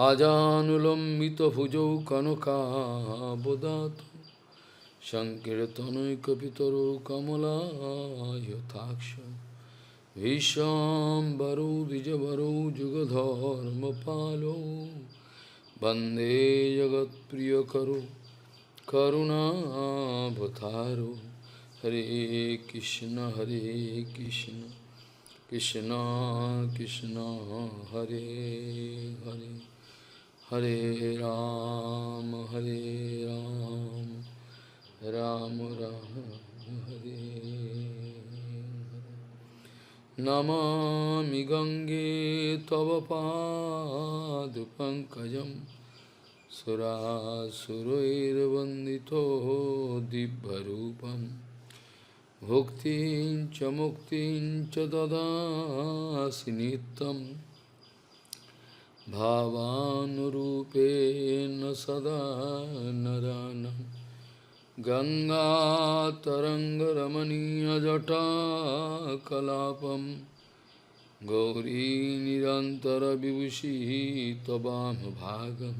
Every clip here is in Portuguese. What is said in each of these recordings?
ajanulambita bhujau kanakabodata sankirtanoikapitaro kamalayataksha Vishambaro Dijavaro Jugadharmapalo Bande Jagat Priyakaro Karuna Bhataro Hare Krishna Krishna Krishna Hare Hare Hare Ram Ram Ram Hare Namami Gange Tava Padu Pankajam Surasuroirvandito Dibharupam Bhuktin cha dadasi nitam Bhavanurupena sada naranam Ganga taranga ramaniya jata kalapam Gauri nirantara vibhushi tabam bhagam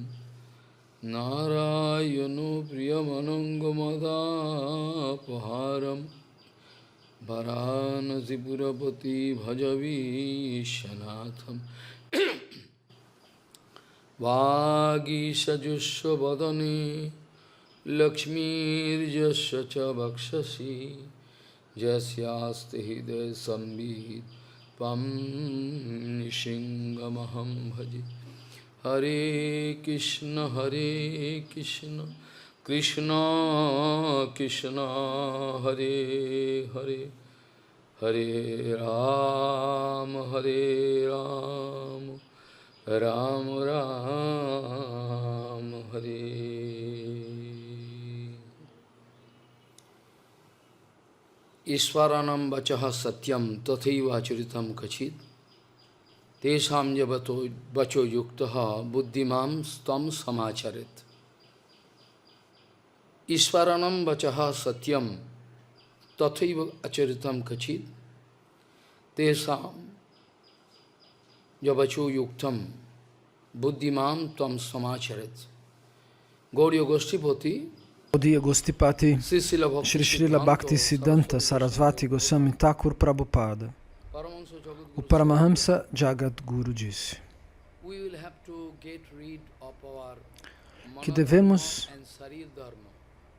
Narayano priyamanangamadapaharam Varanasi purapati bhajavishanatham Vagisajusya vadane Lakshmirjasya cha bhakshasi Jasyaste hidaya sambhid Pam nishingamaham bhaji Hare Krishna Krishna Krishna Hare Hare Hare Ram Ram Ram Hare Ishvaranam vachaha satyam tathaiva charitam kachit Tesham vacho yuktaha buddhimam stam samacharit Ishvaranam vachaha satyam tathaiva acharitam kachit Tesham vacho yuktam buddhimam tam samacharit Gauriya Goshtipati Gaudiya Goshtipati Shri Srila Bhaktisiddhanta Sarasvati Goswami Thakur Prabhupada. O Paramahamsa Jagadguru disse que devemos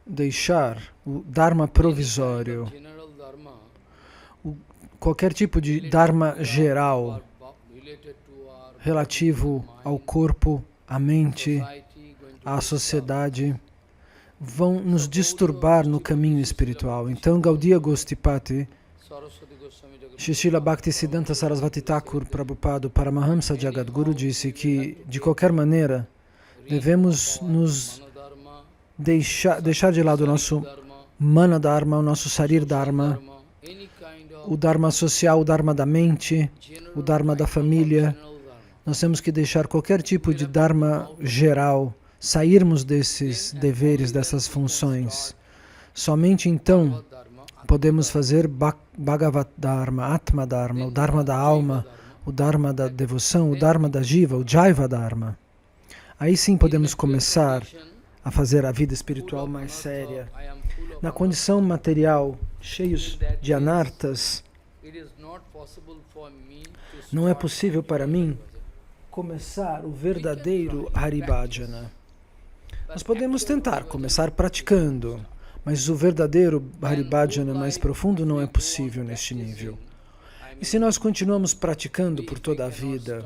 deixar o Dharma provisório, qualquer tipo de Dharma geral relativo ao corpo, à mente, à sociedade, vão nos disturbar no caminho espiritual. Então, Gaudiya Goshtipati, Srila Bhaktisiddhanta Sarasvati Thakur Prabhupada, o Paramahamsa Jagadguru, disse que, de qualquer maneira, devemos nos deixar de lado o nosso Mana Dharma, o nosso Sarir Dharma, o Dharma social, o Dharma da mente, o Dharma da família. Nós temos que deixar qualquer tipo de Dharma geral, sairmos desses deveres, dessas funções. Somente então podemos fazer Bhagavat Dharma, Atma Dharma, o Dharma da alma, o Dharma da devoção, o Dharma da Jiva, o Jaiva Dharma. Aí sim podemos começar a fazer a vida espiritual mais séria. Na condição material, cheios de anartas, não é possível para mim começar o verdadeiro Haribhajana. Nós podemos tentar começar praticando, mas o verdadeiro Haribhajana mais profundo não é possível neste nível. E se nós continuamos praticando por toda a vida,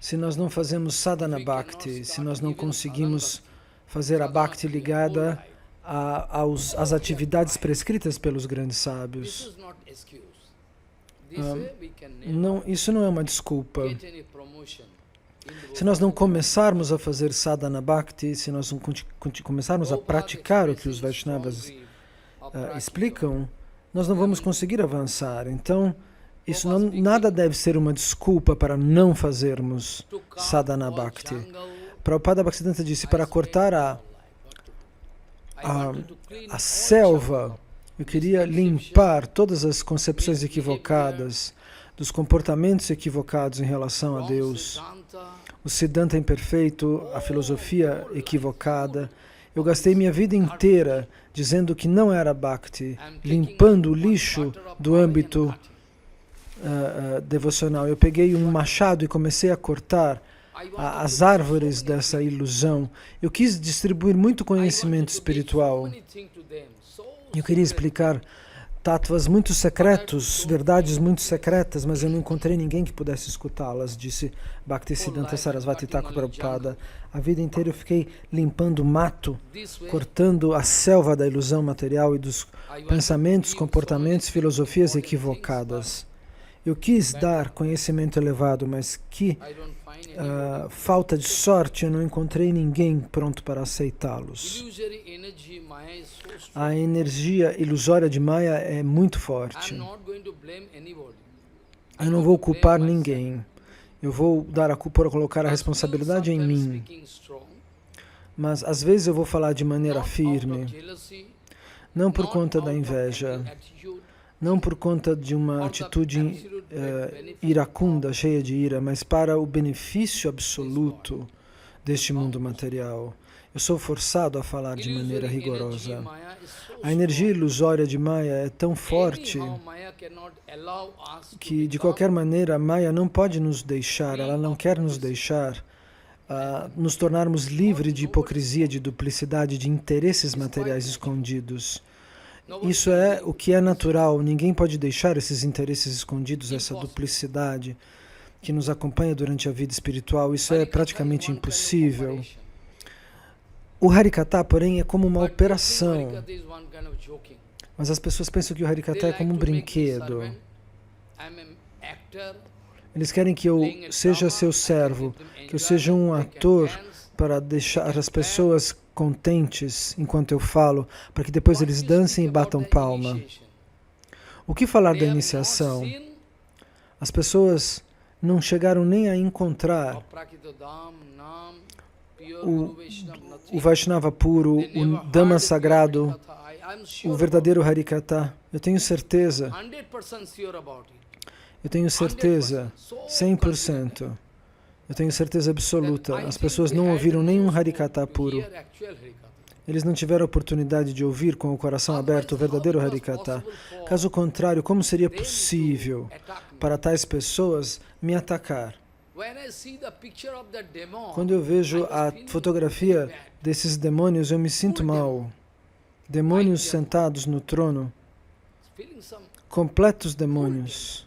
se nós não fazemos sadhana bhakti, se nós não conseguimos fazer a bhakti ligada às atividades prescritas pelos grandes sábios, isso não é uma desculpa. Se nós não começarmos a fazer sadhana bhakti, se nós não começarmos a praticar o que os Vaishnavas explicam, nós não vamos conseguir avançar. Então, nada deve ser uma desculpa para não fazermos sadhana bhakti. Prabhupada Bhaktisiddhanta disse, para cortar a selva, eu queria limpar todas as concepções equivocadas, dos comportamentos equivocados em relação a Deus. o Siddhanta imperfeito, a filosofia equivocada. Eu gastei minha vida inteira dizendo que não era Bhakti, limpando o lixo do âmbito devocional. Eu peguei um machado e comecei a cortar as árvores dessa ilusão. Eu quis distribuir muito conhecimento espiritual. Eu queria explicar tattvas muito secretos, verdades muito secretas, mas eu não encontrei ninguém que pudesse escutá-las, disse Bhaktisiddhanta Sarasvati Thakur Prabhupada. A vida inteira eu fiquei limpando o mato, cortando a selva da ilusão material e dos pensamentos, comportamentos, filosofias equivocadas. Eu quis dar conhecimento elevado, mas que falta de sorte, eu não encontrei ninguém pronto para aceitá-los. A energia ilusória de Maya é muito forte. Eu não vou culpar ninguém. Eu vou dar a culpa, colocar a responsabilidade em mim. Mas às vezes eu vou falar de maneira firme, não por conta da inveja, não por conta de uma atitude iracunda, cheia de ira, mas para o benefício absoluto deste mundo material. Eu sou forçado a falar de maneira rigorosa. A energia ilusória de Maya é tão forte que, de qualquer maneira, Maya não pode nos deixar, ela não quer nos deixar nos tornarmos livres de hipocrisia, de duplicidade, de interesses materiais escondidos. Isso é o que é natural, ninguém pode deixar esses interesses escondidos, essa duplicidade que nos acompanha durante a vida espiritual, isso é praticamente impossível. O Harikata, porém, é como uma operação, mas as pessoas pensam que o Harikata é como um brinquedo. Eles querem que eu seja seu servo, que eu seja um ator para deixar as pessoas contentes enquanto eu falo, para que depois eles dancem e batam palma. O que falar da iniciação? As pessoas não chegaram nem a encontrar o Vaishnava puro, o Dhamma sagrado, o verdadeiro Harikata. Eu tenho certeza. Eu tenho certeza, 100%. Eu tenho certeza absoluta. As pessoas não ouviram nenhum Harikata puro. Eles não tiveram a oportunidade de ouvir com o coração aberto o verdadeiro Harikata. Caso contrário, como seria possível para tais pessoas me atacar? Quando eu vejo a fotografia desses demônios, eu me sinto mal. Demônios sentados no trono, completos demônios.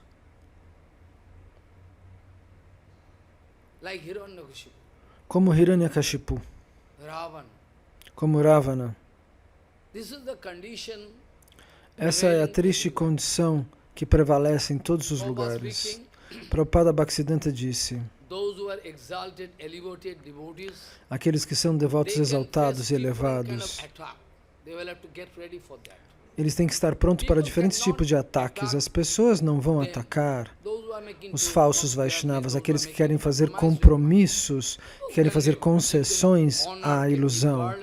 Como Hiranyakashipu, como Ravana. Essa é a triste condição que prevalece em todos os lugares. Prabhupada Bhaktisiddhanta disse: aqueles que são devotos exaltados e elevados, eles têm que estar prontos para diferentes tipos de ataques. As pessoas não vão atacar os falsos Vaishnavas, aqueles que querem fazer compromissos, que querem fazer concessões à ilusão.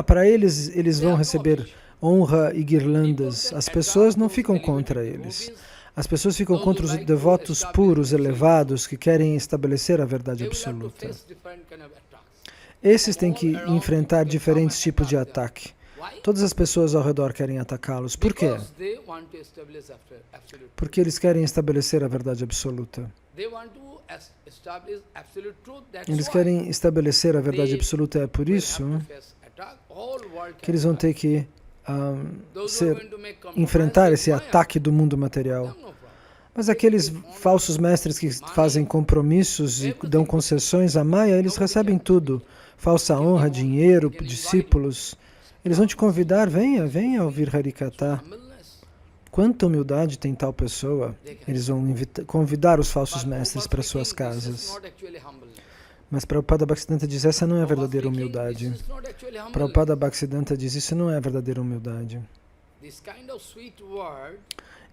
Para eles vão receber honra e guirlandas. As pessoas não ficam contra eles. As pessoas ficam contra os devotos puros, elevados, que querem estabelecer a verdade absoluta. Esses têm que enfrentar diferentes tipos de ataque. Todas as pessoas ao redor querem atacá-los. Por quê? Porque eles querem estabelecer a verdade absoluta. Eles querem estabelecer a verdade absoluta. É por isso que eles vão ter que enfrentar esse ataque do mundo material. Mas aqueles falsos mestres que fazem compromissos e dão concessões à Maya, eles recebem tudo. Falsa honra, dinheiro, discípulos. Eles vão te convidar, venha ouvir Harikata. Quanta humildade tem tal pessoa? Eles vão convidar os falsos mestres para suas casas. Mas Prabhupada Bhaktisiddhanta diz, essa não é a verdadeira humildade. Prabhupada Bhaktisiddhanta diz, isso não é a verdadeira humildade.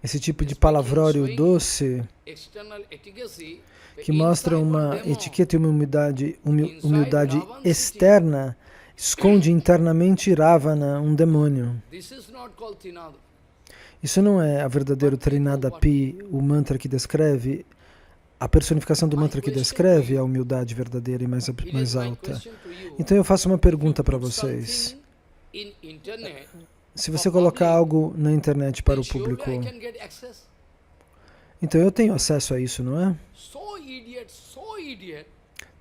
Esse tipo de palavrório doce, que mostra uma etiqueta e uma humildade externa, esconde internamente Ravana, um demônio. Isso não é a verdadeira Trinadapi, o mantra que descreve a personificação do mantra que descreve a humildade verdadeira e mais alta. Então eu faço uma pergunta para vocês. Se você colocar algo na internet para o público, então eu tenho acesso a isso, não é?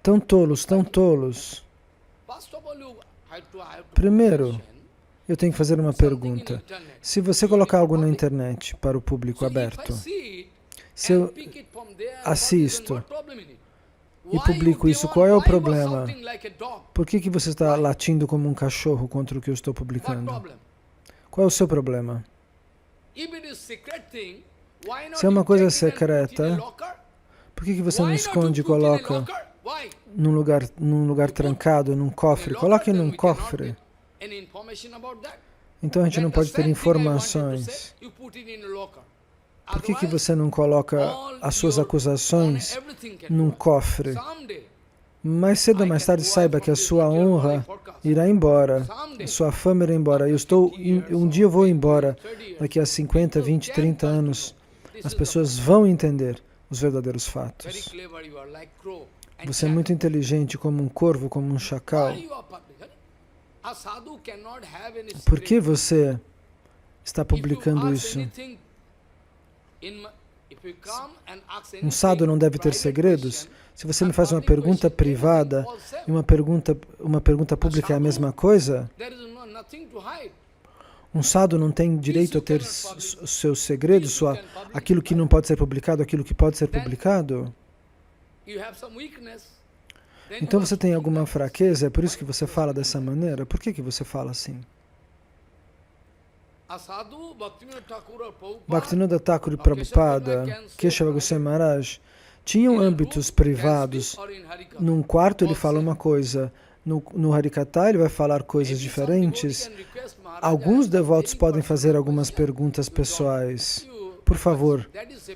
Tão tolos, tão tolos. Primeiro, eu tenho que fazer uma pergunta. Se você colocar algo na internet para o público aberto, se eu assisto e publico isso, qual é o problema? Por que você está latindo como um cachorro contra o que eu estou publicando? Qual é o seu problema? Se é uma coisa secreta, por que você não esconde e coloca num lugar trancado, num cofre? Coloque num cofre. Então a gente não pode ter informações. Por que você não coloca as suas acusações num cofre? Mais cedo ou mais tarde, saiba que a sua honra irá embora, a sua fama irá embora. Um dia eu vou embora, daqui a 50, 20, 30 anos, as pessoas vão entender os verdadeiros fatos. Você é muito inteligente como um corvo, como um chacal. Por que você está publicando isso? Um sadhu não deve ter segredos? Se você me faz uma pergunta privada e uma pergunta pública é a mesma coisa, um sadhu não tem direito a ter seus segredos, aquilo que não pode ser publicado, aquilo que pode ser publicado? Então você tem alguma fraqueza, é por isso que você fala dessa maneira? Por que você fala assim? Bhaktivinoda Thakur Prabhupada, Keshava Goswami Maharaj, tinham âmbitos privados. Num quarto ele fala uma coisa, no Harikatha ele vai falar coisas diferentes. Alguns devotos podem fazer algumas perguntas pessoais. Por favor,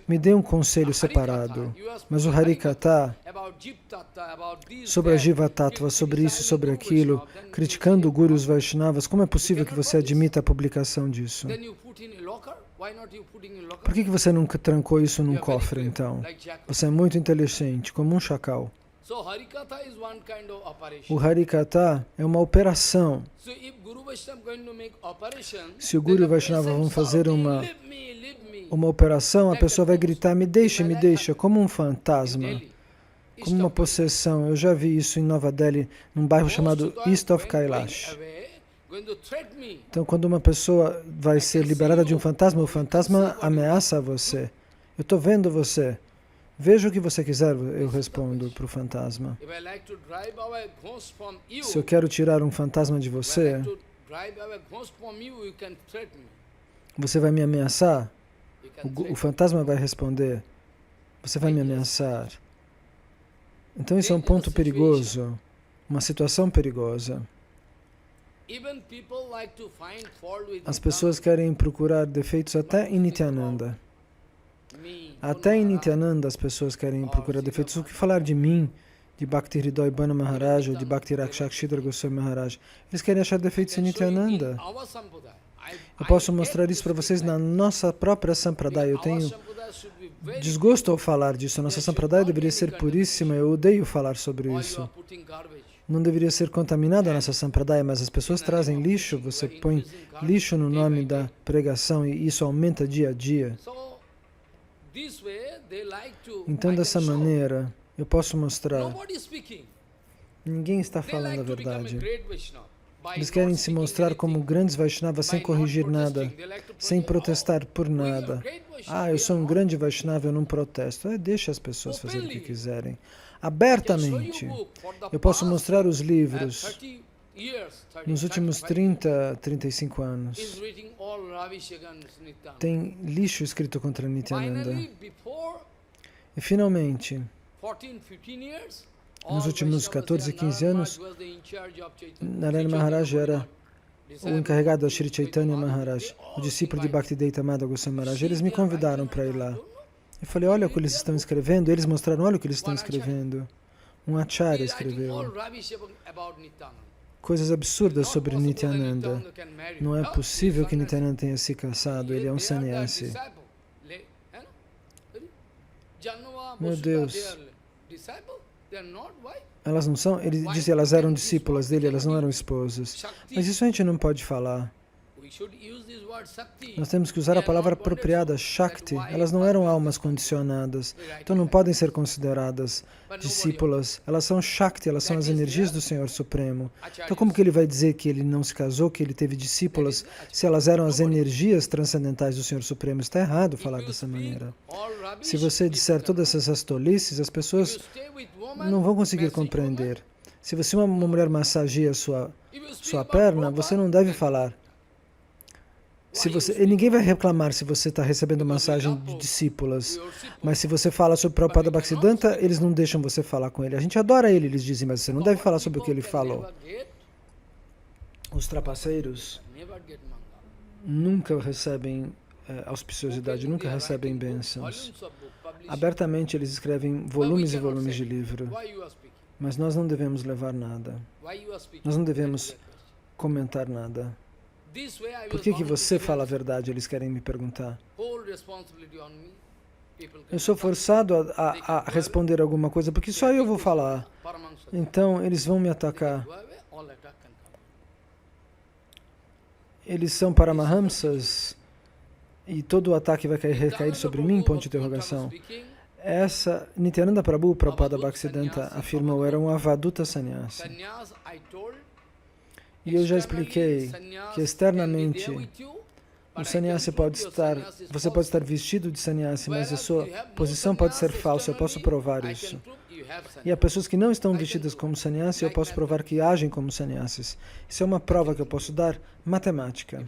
me dê um conselho separado. Mas o Harikatha, sobre a Jiva Tattva, sobre isso, sobre aquilo, criticando o Guru e os Vaishnavas, como é possível que você admita a publicação disso? Por que você nunca trancou isso num cofre, então? Você é muito inteligente, como um chacal. O Harikatha é uma operação. Se o Guru e o Vaishnava vão fazer uma operação, a pessoa vai gritar, me deixa, como um fantasma, como uma possessão. Eu já vi isso em Nova Delhi, num bairro chamado East of Kailash. Então, quando uma pessoa vai ser liberada de um fantasma, o fantasma ameaça você. Eu estou vendo você. Veja o que você quiser, eu respondo para o fantasma. Se eu quero tirar um fantasma de você, você vai me ameaçar? O fantasma vai responder, você vai me ameaçar. Então isso é um ponto perigoso, uma situação perigosa. As pessoas querem procurar defeitos até em Nityananda. Até em Nityananda as pessoas querem procurar defeitos. O que falar de mim, de Bhakti Hridoy Bana Maharaj ou de Bhakti Rakshakshidhar Goswami Maharaj? Eles querem achar defeitos em Nityananda. Eu posso mostrar isso para vocês na nossa própria Sampradaya. Eu tenho desgosto ao falar disso. A nossa Sampradaya deveria ser puríssima. Eu odeio falar sobre isso. Não deveria ser contaminada a nossa Sampradaya, mas as pessoas trazem lixo. Você põe lixo no nome da pregação e isso aumenta dia a dia. Então, dessa maneira, eu posso mostrar. Ninguém está falando a verdade. Eles querem se mostrar como grandes Vaishnavas sem corrigir nada, sem protestar por nada. Eu sou um grande Vaishnava, eu não protesto. Deixa as pessoas fazerem o que quiserem. Abertamente. Eu posso mostrar os livros nos últimos 30, 35 anos. Tem lixo escrito contra Nityananda. E finalmente, nos últimos 14, 15 anos, Narayana Maharaj era o encarregado da Sri Chaitanya Maharaj, o discípulo de Bhaktivedanta Madhava Goswami Maharaj. Eles me convidaram para ir lá. Eu falei, olha o que eles estão escrevendo. Eles mostraram, olha o que eles estão escrevendo. Um acharya escreveu coisas absurdas sobre Nityananda. Não é possível que Nityananda tenha se casado, ele é um sannyasi. Meu Deus. Elas não são? Ele disse que elas eram discípulas dele, elas não eram esposas. Mas isso a gente não pode falar. Nós temos que usar a palavra apropriada, Shakti. Elas não eram almas condicionadas, então não podem ser consideradas discípulas. Elas são Shakti, elas são as energias do Senhor Supremo. Então como que ele vai dizer que ele não se casou, que ele teve discípulas, se elas eram as energias transcendentais do Senhor Supremo? Está errado falar dessa maneira. Se você disser todas essas tolices, as pessoas não vão conseguir compreender. Se você uma mulher massageia sua perna, você não deve falar. E ninguém vai reclamar se você está recebendo massagem de discípulas, mas se você fala sobre Prabhupada Bhaktisiddhanta, eles não deixam você falar com ele. A gente adora ele, eles dizem, mas você não deve falar sobre o que ele falou. Os trapaceiros nunca recebem auspiciosidade, nunca recebem bênçãos. Abertamente eles escrevem volumes e volumes de livro, mas nós não devemos levar nada. Nós não devemos comentar nada. Por que você fala a verdade? Eles querem me perguntar. Eu sou forçado a responder alguma coisa, porque só eu vou falar. Então, eles vão me atacar. Eles são Paramahamsas e todo o ataque vai recair sobre mim? Ponto de interrogação. Essa, Nityananda Prabhu, Prabhupada Bhaktisiddhanta, afirmou, era um Avaduta Sannyasi. E eu já expliquei que externamente o sannyasi você pode estar vestido de sannyasi, mas a sua posição pode ser falsa, eu posso provar isso. E há pessoas que não estão vestidas como sannyasi, eu posso provar que agem como sannyasis. Isso é uma prova que eu posso dar, matemática.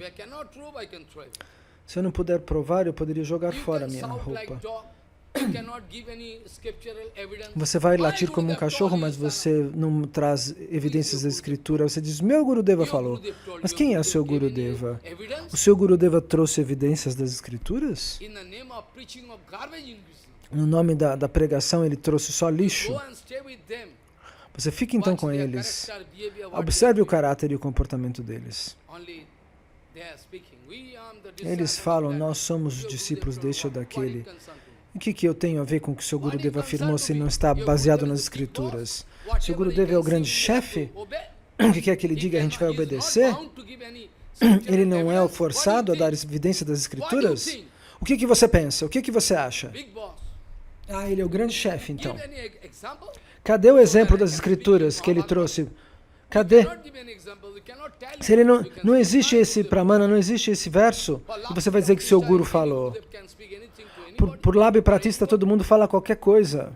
Se eu não puder provar, eu poderia jogar fora a minha roupa. Você vai latir como um cachorro, mas você não traz evidências da escritura. Você diz, meu Gurudeva falou. Mas quem é o seu Gurudeva? O seu Gurudeva trouxe evidências das escrituras? No nome da pregação, ele trouxe só lixo. Você fica então com eles. Observe o caráter e o comportamento deles. Eles falam, nós somos os discípulos deste ou daquele. O que eu tenho a ver com o que o seu Gurudeva afirmou se não está baseado nas escrituras? O seu Gurudeva é o grande chefe? O que quer que ele diga, a gente vai obedecer? Ele não é o forçado a dar evidência das escrituras? O que você pensa? O que você acha? Ah, ele é o grande chefe, então. Cadê o exemplo das escrituras que ele trouxe? Cadê? Se ele não existe esse pramana, não existe esse verso, e você vai dizer que seu Guru falou. Por lábio pratista, todo mundo fala qualquer coisa.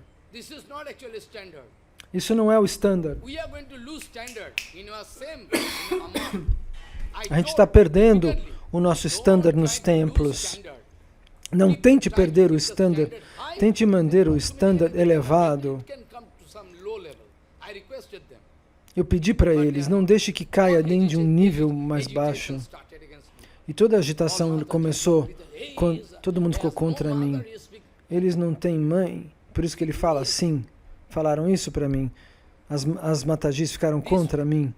Isso não é o standard. A gente está perdendo o nosso standard nos templos. Não tente perder o standard. Tente manter o standard elevado. Eu pedi para eles, não deixe que caia nem de um nível mais baixo. E toda a agitação começou, todo mundo ficou contra mim. Eles não têm mãe, por isso que ele fala assim. Falaram isso para mim. As Matajis ficaram contra mim.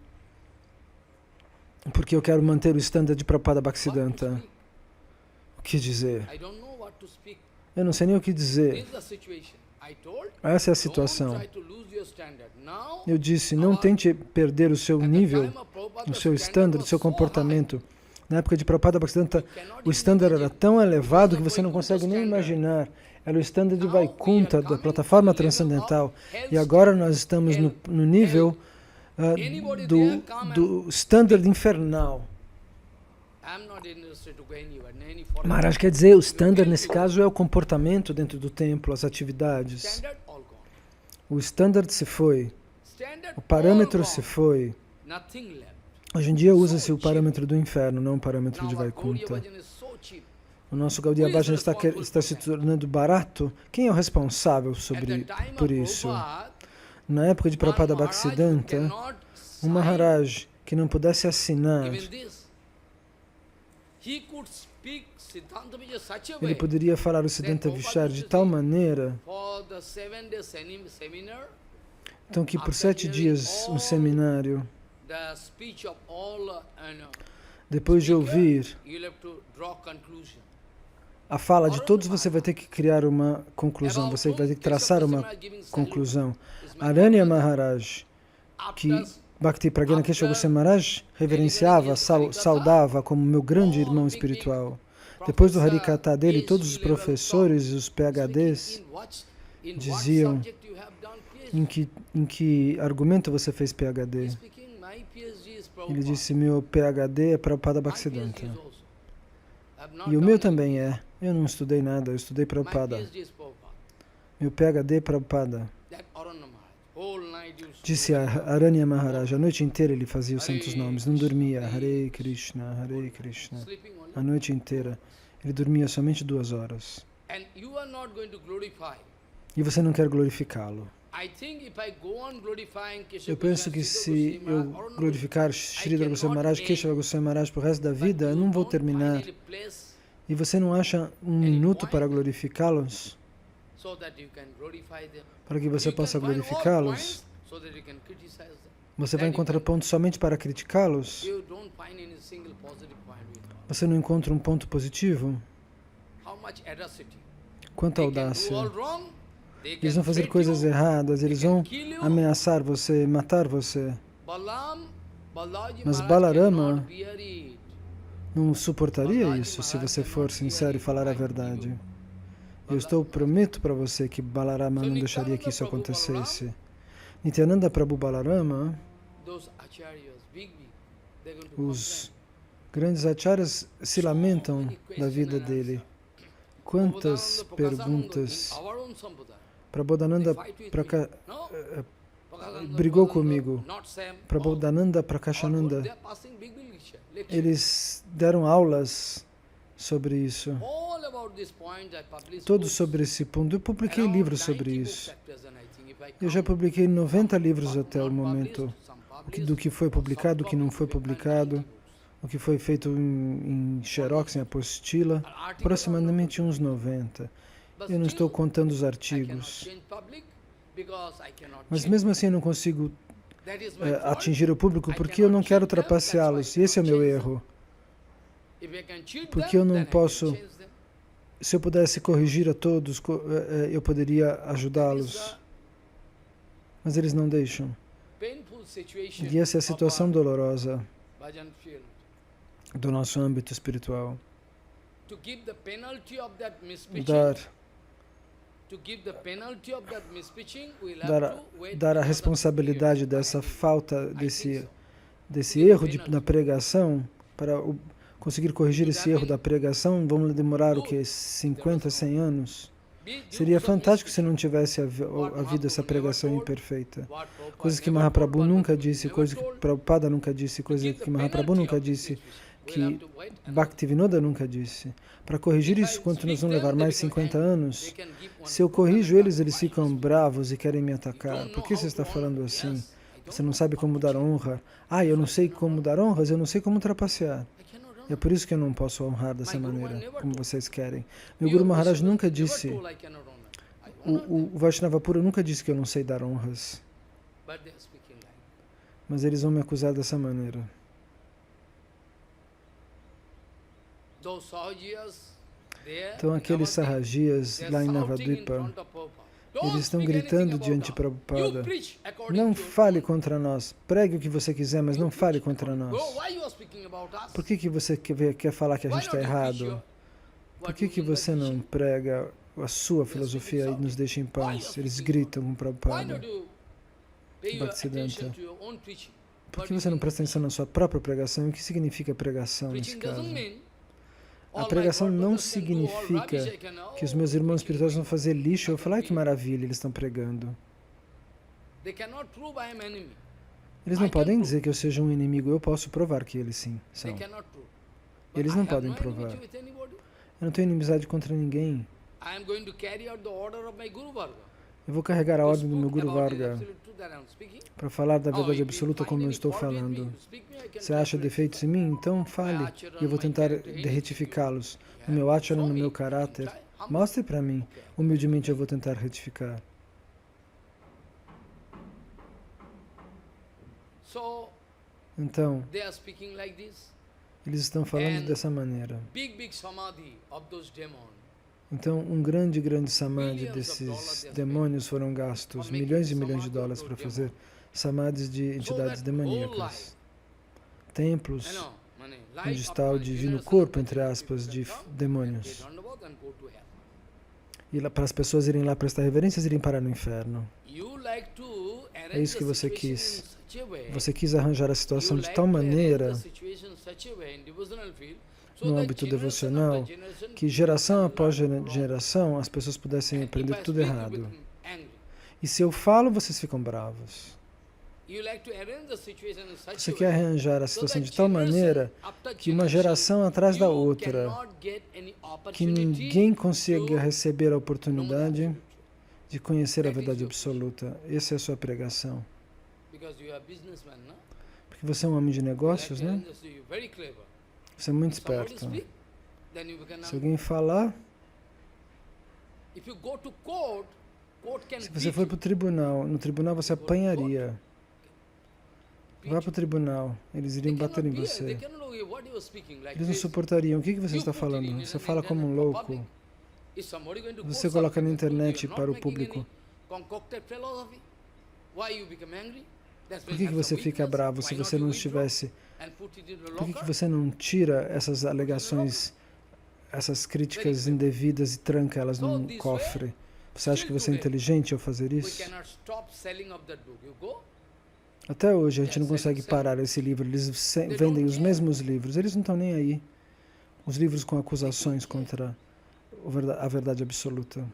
Porque eu quero manter o standard de Prabhupada Bhaktisiddhanta. O que dizer? Eu não sei nem o que dizer. Essa é a situação. Eu disse, não tente perder o seu nível, o seu standard, o seu comportamento. Na época de Prabhupada Bhaktisiddhanta, o standard era tão elevado que você não consegue nem imaginar. Era o standard de Vaikuntha, da plataforma transcendental. E agora nós estamos no nível do standard infernal. Maharaj quer dizer, o standard nesse caso é o comportamento dentro do templo, as atividades. O standard se foi. O parâmetro se foi. Hoje em dia usa-se o parâmetro do inferno, não o parâmetro de Vaikuntha. O nosso Gaudiya Bhajan está se tornando barato. Quem é o responsável por isso? Na época de Prabhupada Bhaktisiddhanta, um Maharaj que não pudesse assinar, ele poderia falar o Siddhanta Vichar de tal maneira então que por 7 dias um seminário, depois de ouvir a fala de todos, você vai ter que criar uma conclusão, você vai ter que traçar uma conclusão. Aranya Maharaj, que Bhakti Pragyana Keshav Goswami Maharaj reverenciava, saudava como meu grande irmão espiritual. Depois do Harikata dele, todos os professores e os PhDs diziam: em que argumento você fez PhD? Ele disse: meu PhD é Prabhupada Bhaktisiddhanta. E o meu também é. Eu não estudei nada, eu estudei Prabhupada. Meu PhD é Prabhupada. Disse a Aranya Maharaj, a noite inteira ele fazia os santos nomes, não dormia. Hare Krishna, Hare Krishna. A noite inteira. Ele dormia somente 2 horas. E você não quer glorificá-lo. Eu penso que se eu glorificar Sridhar Goswami Maharaj, Keshava Goswami Maharaj pro resto da vida, eu não vou terminar. E você não acha um minuto para glorificá-los? Para que você possa glorificá-los? Você vai encontrar pontos somente para criticá-los? Você não encontra um ponto positivo? Quanta audácia! Eles vão fazer coisas erradas, eles vão ameaçar você, matar você. Mas Balarama não suportaria isso se você for sincero e falar a verdade. Prometo para você que Balarama não deixaria que isso acontecesse. Nityananda Prabhu Balarama, os grandes acharyas se lamentam da vida dele. Quantas perguntas! Prabodhananda brigou comigo. Prabodhananda Prakashananda. Eles deram aulas sobre isso. Todos sobre esse ponto. Eu publiquei livros sobre isso. Eu já publiquei 90 livros até o momento. Do que foi publicado, do que não foi publicado, o que foi feito em xerox, em apostila. Aproximadamente uns 90. Eu não estou contando os artigos. Mas mesmo assim eu não consigo atingir o público porque eu não quero trapaceá-los. E esse é o meu erro. Porque eu não posso... Se eu pudesse corrigir a todos, eu poderia ajudá-los. Mas eles não deixam. E essa é a situação dolorosa do nosso âmbito espiritual. Dar a responsabilidade dessa falta, desse erro na pregação, para conseguir corrigir esse erro da pregação, vamos demorar o que? 50, 100 anos? Seria fantástico se não tivesse havido essa pregação imperfeita. Coisas que Mahaprabhu nunca disse, coisas que Prabhupada nunca disse, coisas que Mahaprabhu nunca disse, que Bhaktivinoda nunca disse. Para corrigir isso, quanto nós vamos levar mais 50 anos? Se eu corrijo eles, eles ficam bravos e querem me atacar. Por que você está falando assim? Você não sabe como dar honra? Ah, eu não sei como dar honras, eu não sei como trapacear. É por isso que eu não posso honrar dessa maneira, como vocês querem. Meu Guru Maharaj nunca disse, o Vaishnava Pura nunca disse que eu não sei dar honras. Mas eles vão me acusar dessa maneira. Então aqueles Sahajias lá em Navadvipa, eles estão gritando diante de Prabhupada: não fale contra nós, pregue o que você quiser, mas não fale contra nós. Por que você quer falar que a gente está errado? Por que você não prega a sua filosofia e nos deixa em paz? Eles gritam com Prabhupada. Bhaktisiddhanta. Por que você não presta atenção na sua própria pregação? O que significa pregação nesse caso? A pregação não significa que os meus irmãos espirituais vão fazer lixo. Eu vou falar, que maravilha, eles estão pregando. Eles não podem dizer que eu seja um inimigo. Eu posso provar que eles sim são. Eles não podem provar. Eu não tenho inimizade contra ninguém. Eu vou carregar a ordem do meu Guru Varga para falar da verdade absoluta como eu estou falando. Você acha defeitos em mim? Então fale e eu vou tentar retificá-los. No meu acharana, no meu caráter. Mostre para mim. Humildemente eu vou tentar retificar. Então, eles estão falando dessa maneira. Então, um grande samadhi desses demônios foram gastos milhões e milhões de dólares para fazer samadhis de entidades demoníacas. Templos onde está o divino corpo, entre aspas, de demônios. E para as pessoas irem lá prestar reverências, irem parar no inferno. É isso que você quis. Você quis arranjar a situação de tal maneira, no âmbito devocional, que geração após geração as pessoas pudessem aprender tudo errado. E se eu falo, vocês ficam bravos. Você quer arranjar a situação de tal maneira que uma geração atrás da outra, que ninguém consiga receber a oportunidade de conhecer a verdade absoluta. Essa é a sua pregação. Porque você é um homem de negócios, né? Você é muito esperto. Se alguém falar, se você for para o tribunal, no tribunal você apanharia. Vá para o tribunal, eles iriam bater em você. Eles não suportariam. O que você está falando? Você fala como um louco. Você coloca na internet para o público. Por que você fica bravo se você não estivesse... Por que você não tira essas alegações, essas críticas indevidas e tranca elas num cofre? Você acha que você é inteligente ao fazer isso? Até hoje a gente não consegue parar esse livro. Eles vendem os mesmos livros. Eles não estão nem aí. Os livros com acusações contra a verdade absoluta.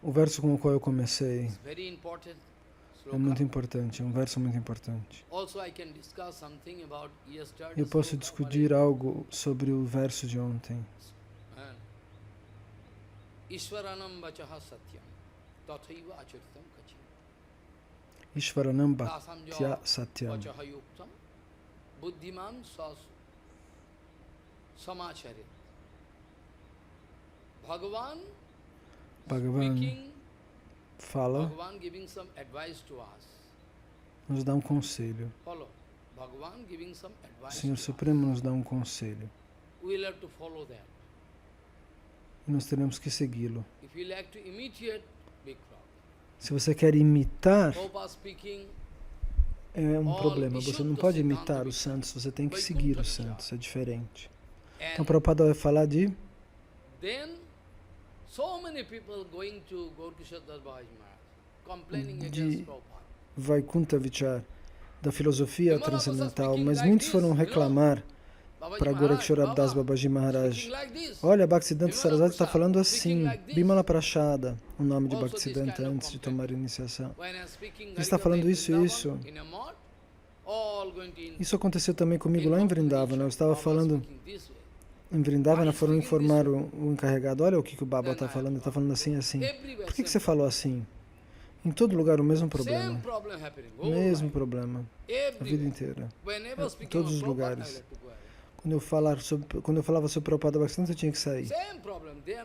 O verso com o qual eu comecei é muito importante, é um verso muito importante. Eu posso discutir algo sobre o verso de ontem. Ishvaranam bhaktya satyam. Buddhimam samacharya. Bhagavan fala, nos dá um conselho. O Senhor Supremo nos dá um conselho. E nós teremos que segui-lo. Se você quer imitar, é um problema. Você não pode imitar os santos, você tem que seguir os santos, é diferente. Então, Prabhupada vai falar de Vaikuntha Vichar, da filosofia transcendental, mas muitos foram reclamar para Gorakshara Das Babaji Maharaj. Olha, Bhaktisiddhanta Saraswati está falando assim, Bimala Prachada, o nome de Bhaktisiddhanta antes de tomar iniciação. Ele está falando isso e isso. Isso aconteceu também comigo lá em Vrindavana. Eu estava falando em Vrindavana, foram informar o encarregado, olha o que o Baba está falando, ele está falando assim, assim. Por que você falou assim? Em todo lugar o mesmo problema. Mesmo problema. A vida inteira. Em todos os lugares. Quando eu falava sobre Prabhupada Bhaktisiddhanta, eu tinha que sair.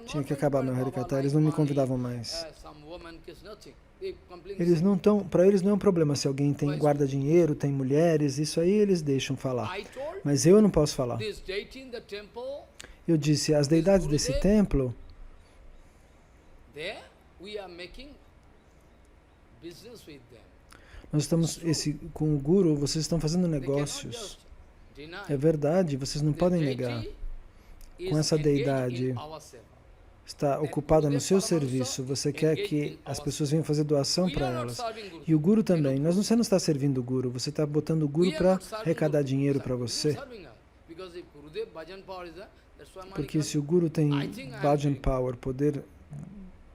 Tinha que acabar meu Harikata, eles não me convidavam mais. Eles não estão, para eles não é um problema se alguém tem guarda dinheiro, tem mulheres, isso aí eles deixam falar. Mas eu não posso falar. Eu disse, as deidades desse templo, nós estamos com o Guru, vocês estão fazendo negócios. É verdade, vocês não podem negar. Com essa deidade está ocupada no seu serviço, você quer que as pessoas venham fazer doação para elas. E o Guru também. Você não está servindo o Guru, você está botando o Guru para arrecadar dinheiro para você. Porque se o Guru tem Bhajan Power, poder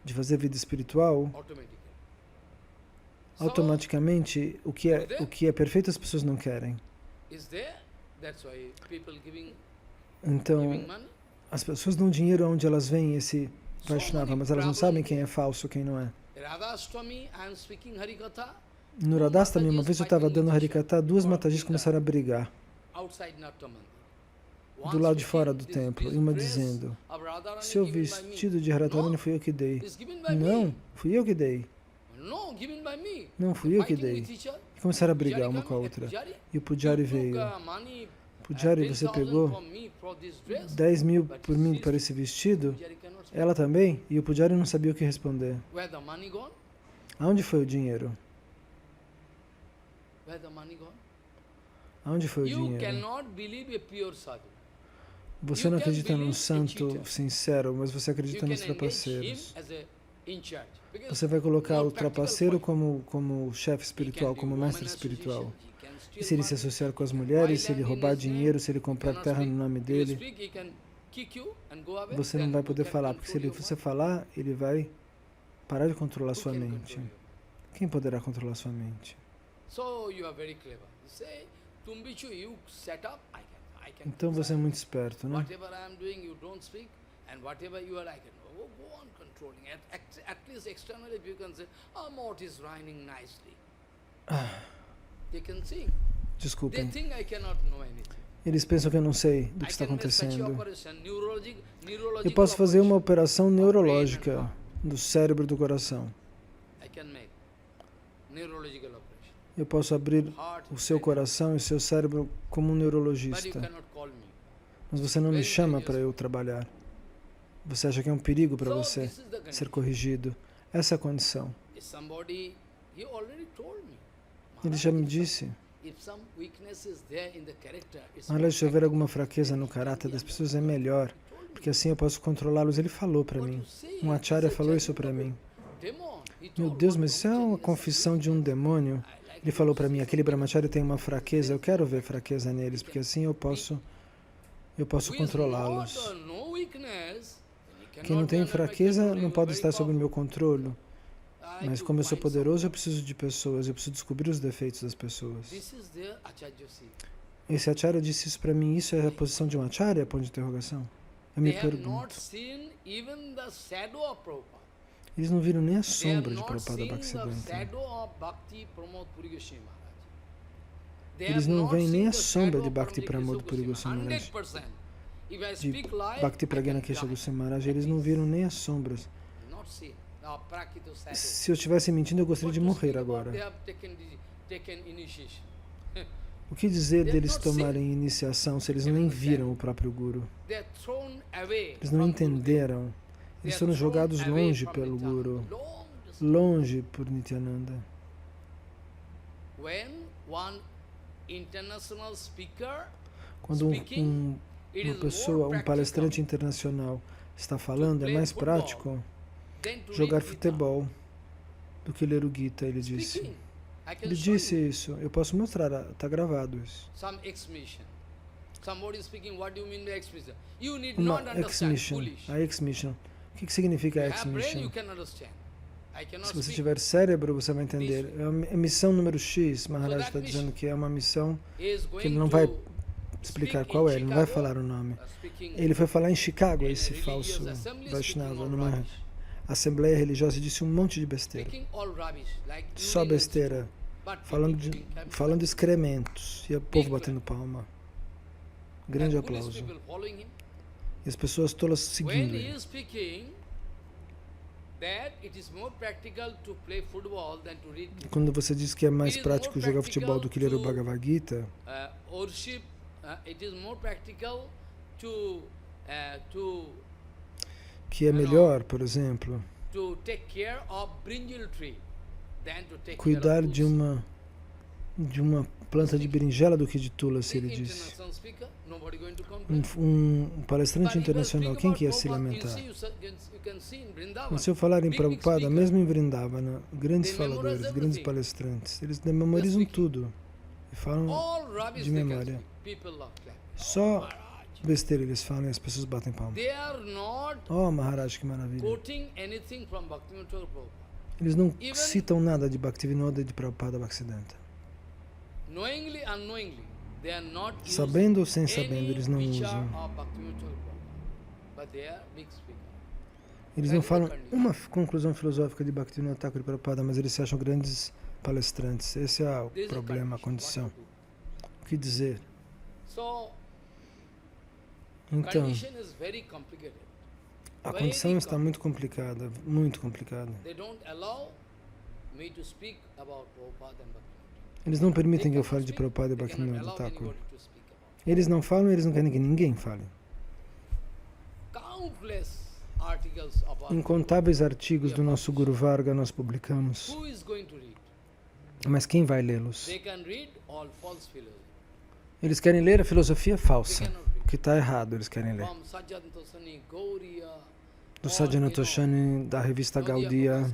de fazer vida espiritual, automaticamente o que é perfeito as pessoas não querem. Então, as pessoas dão dinheiro onde elas veem esse Vaishnava, mas elas não sabem quem é falso, quem não é. No Radhastami, uma vez eu estava dando Harikata, duas Matajis começaram a brigar do lado de fora do templo, e uma dizendo, seu vestido de Radharani fui eu que dei. Não, fui eu que dei. Não, fui eu que dei. E começaram a brigar uma com a outra. E o Pujari veio. Pujari, você 10,000 pegou for me for this dress, 10 mil but por mim she's- para esse vestido? Pujari cannot speak. Ela também? E o Pujari não sabia o que responder. Where the money gone? Aonde foi o dinheiro? Where the money gone? Aonde foi o You dinheiro? cannot believe a pure sadhu. Você não acredita num santo sincero, mas você You acredita can nos engage him trapaceiros. as a in charge. Because Você vai colocar more o practical trapaceiro point. como chefe He espiritual, can como do mestre woman espiritual. association, he can E steal se ele se money, associar com as he can mulheres, buy se ele land in roubar his name, dinheiro, se ele you comprar cannot terra no speak. nome If you dele, speak, he can kick you and go away. você não Then vai who poder can falar, porque se control your você mind? falar, ele vai parar de controlar Who sua can mente. control you? Quem poderá controlar sua mente? So you are very clever. You say, Tumbichu, you set up, I can Então você é muito esperto, né? whatever I am doing, you don't speak, and whatever you are, I can go on controlling. At least externally, if you can say, oh, Mort is rhyming nicely. They can sing. They Desculpem. think I cannot know anything. Eles pensam que eu não sei do I que está can make such acontecendo. operation, Eu posso fazer uma operation. operação neurológica do cérebro e do coração. I can make neurological operation. Eu posso abrir Heart, o seu brain. coração e o seu cérebro como um But you neurologista. cannot call me. Mas você não me chama para eu trabalhar. Você acha que é um perigo para So você this is the condition. ser corrigido. Essa é a condição. If somebody, he already told me. Ele já me disse. If some weakness is there in the character, it's Mas se houver alguma fraqueza no caráter das pessoas é melhor, porque assim eu posso controlá-los. Ele falou para mim. Um acharya falou isso para mim. Meu Deus, mas isso é uma confissão de um demônio. Ele falou para mim, aquele brahmacharya tem uma fraqueza, eu quero ver fraqueza neles, porque assim eu posso controlá-los. Quem não tem fraqueza não pode estar sob o meu controle. Mas como eu sou poderoso, eu preciso de pessoas, eu preciso descobrir os defeitos das pessoas. Esse acharya disse isso para mim, isso é a posição de um acharya? Ponto de interrogação. Eu me pergunto. Eles não viram nem a sombra de Prabhupada Bhaktisiddhanta. Eles não veem nem a sombra de Bhakti Pramod Puri Goswami Maharaj. De Bhakti Pragyana Kesha Goswami Maharaj, eles não viram nem as sombras. Se eu estivesse mentindo, eu gostaria de morrer agora. O que dizer deles tomarem iniciação se eles nem viram o próprio Guru? Eles não entenderam. Eles foram jogados longe pelo Guru, longe por Nityananda. Quando uma pessoa, um palestrante internacional está falando, é mais prático jogar futebol do que ler o Gita, ele disse. Ele disse isso, eu posso mostrar, está gravado isso. Uma ex-mission, a ex-mission. O que significa ex-mission? Se você tiver cérebro, você vai entender. É a missão número X, Maharaj está dizendo que é uma missão que ele não vai explicar qual é, ele não vai falar o nome. Ele foi falar em Chicago, esse falso Vaishnava, numa assembleia religiosa, e disse um monte de besteira. Só besteira. Falando excrementos. E o povo batendo palma. Grande aplauso. E as pessoas todas seguindo ele. Quando você diz que é mais prático jogar futebol do que ler o Bhagavad Gita, que é melhor, por exemplo, cuidar de uma planta de berinjela do que de tulasi, ele disse. Um palestrante internacional, quem que ia se lamentar? Mas se eu falar em Prabhupada, mesmo em Vrindavana, grandes faladores, grandes palestrantes, eles memorizam tudo e falam de memória. Só besteira eles falam e as pessoas batem palma. Oh, Maharaj, que maravilha. Eles não citam nada de Bhaktivinoda e de Prabhupada Bhaktisiddhanta. Sabendo ou sem sabendo, eles não usam. Eles não falam uma conclusão filosófica de Bhaktivinoda Thakur e Prabhupada, mas eles se acham grandes palestrantes. Esse é o problema, a condição. O que dizer? Então, a condição está muito complicada, muito complicada. Eles não permitem que eu fale de Prabhupada e Bhaktivinoda Thakur. Eles não falam, eles não querem que ninguém fale. Countless articles of our Incontáveis artigos do nosso Guru Varga nós publicamos. Who is going to read? Mas quem vai lê-los? They can read all false philosophy. Eles querem ler a filosofia They falsa, cannot read. que está errado, eles querem ler. From Sajjantosani, Gauriya, Do Sadhana Toshani, da revista Gaudiya,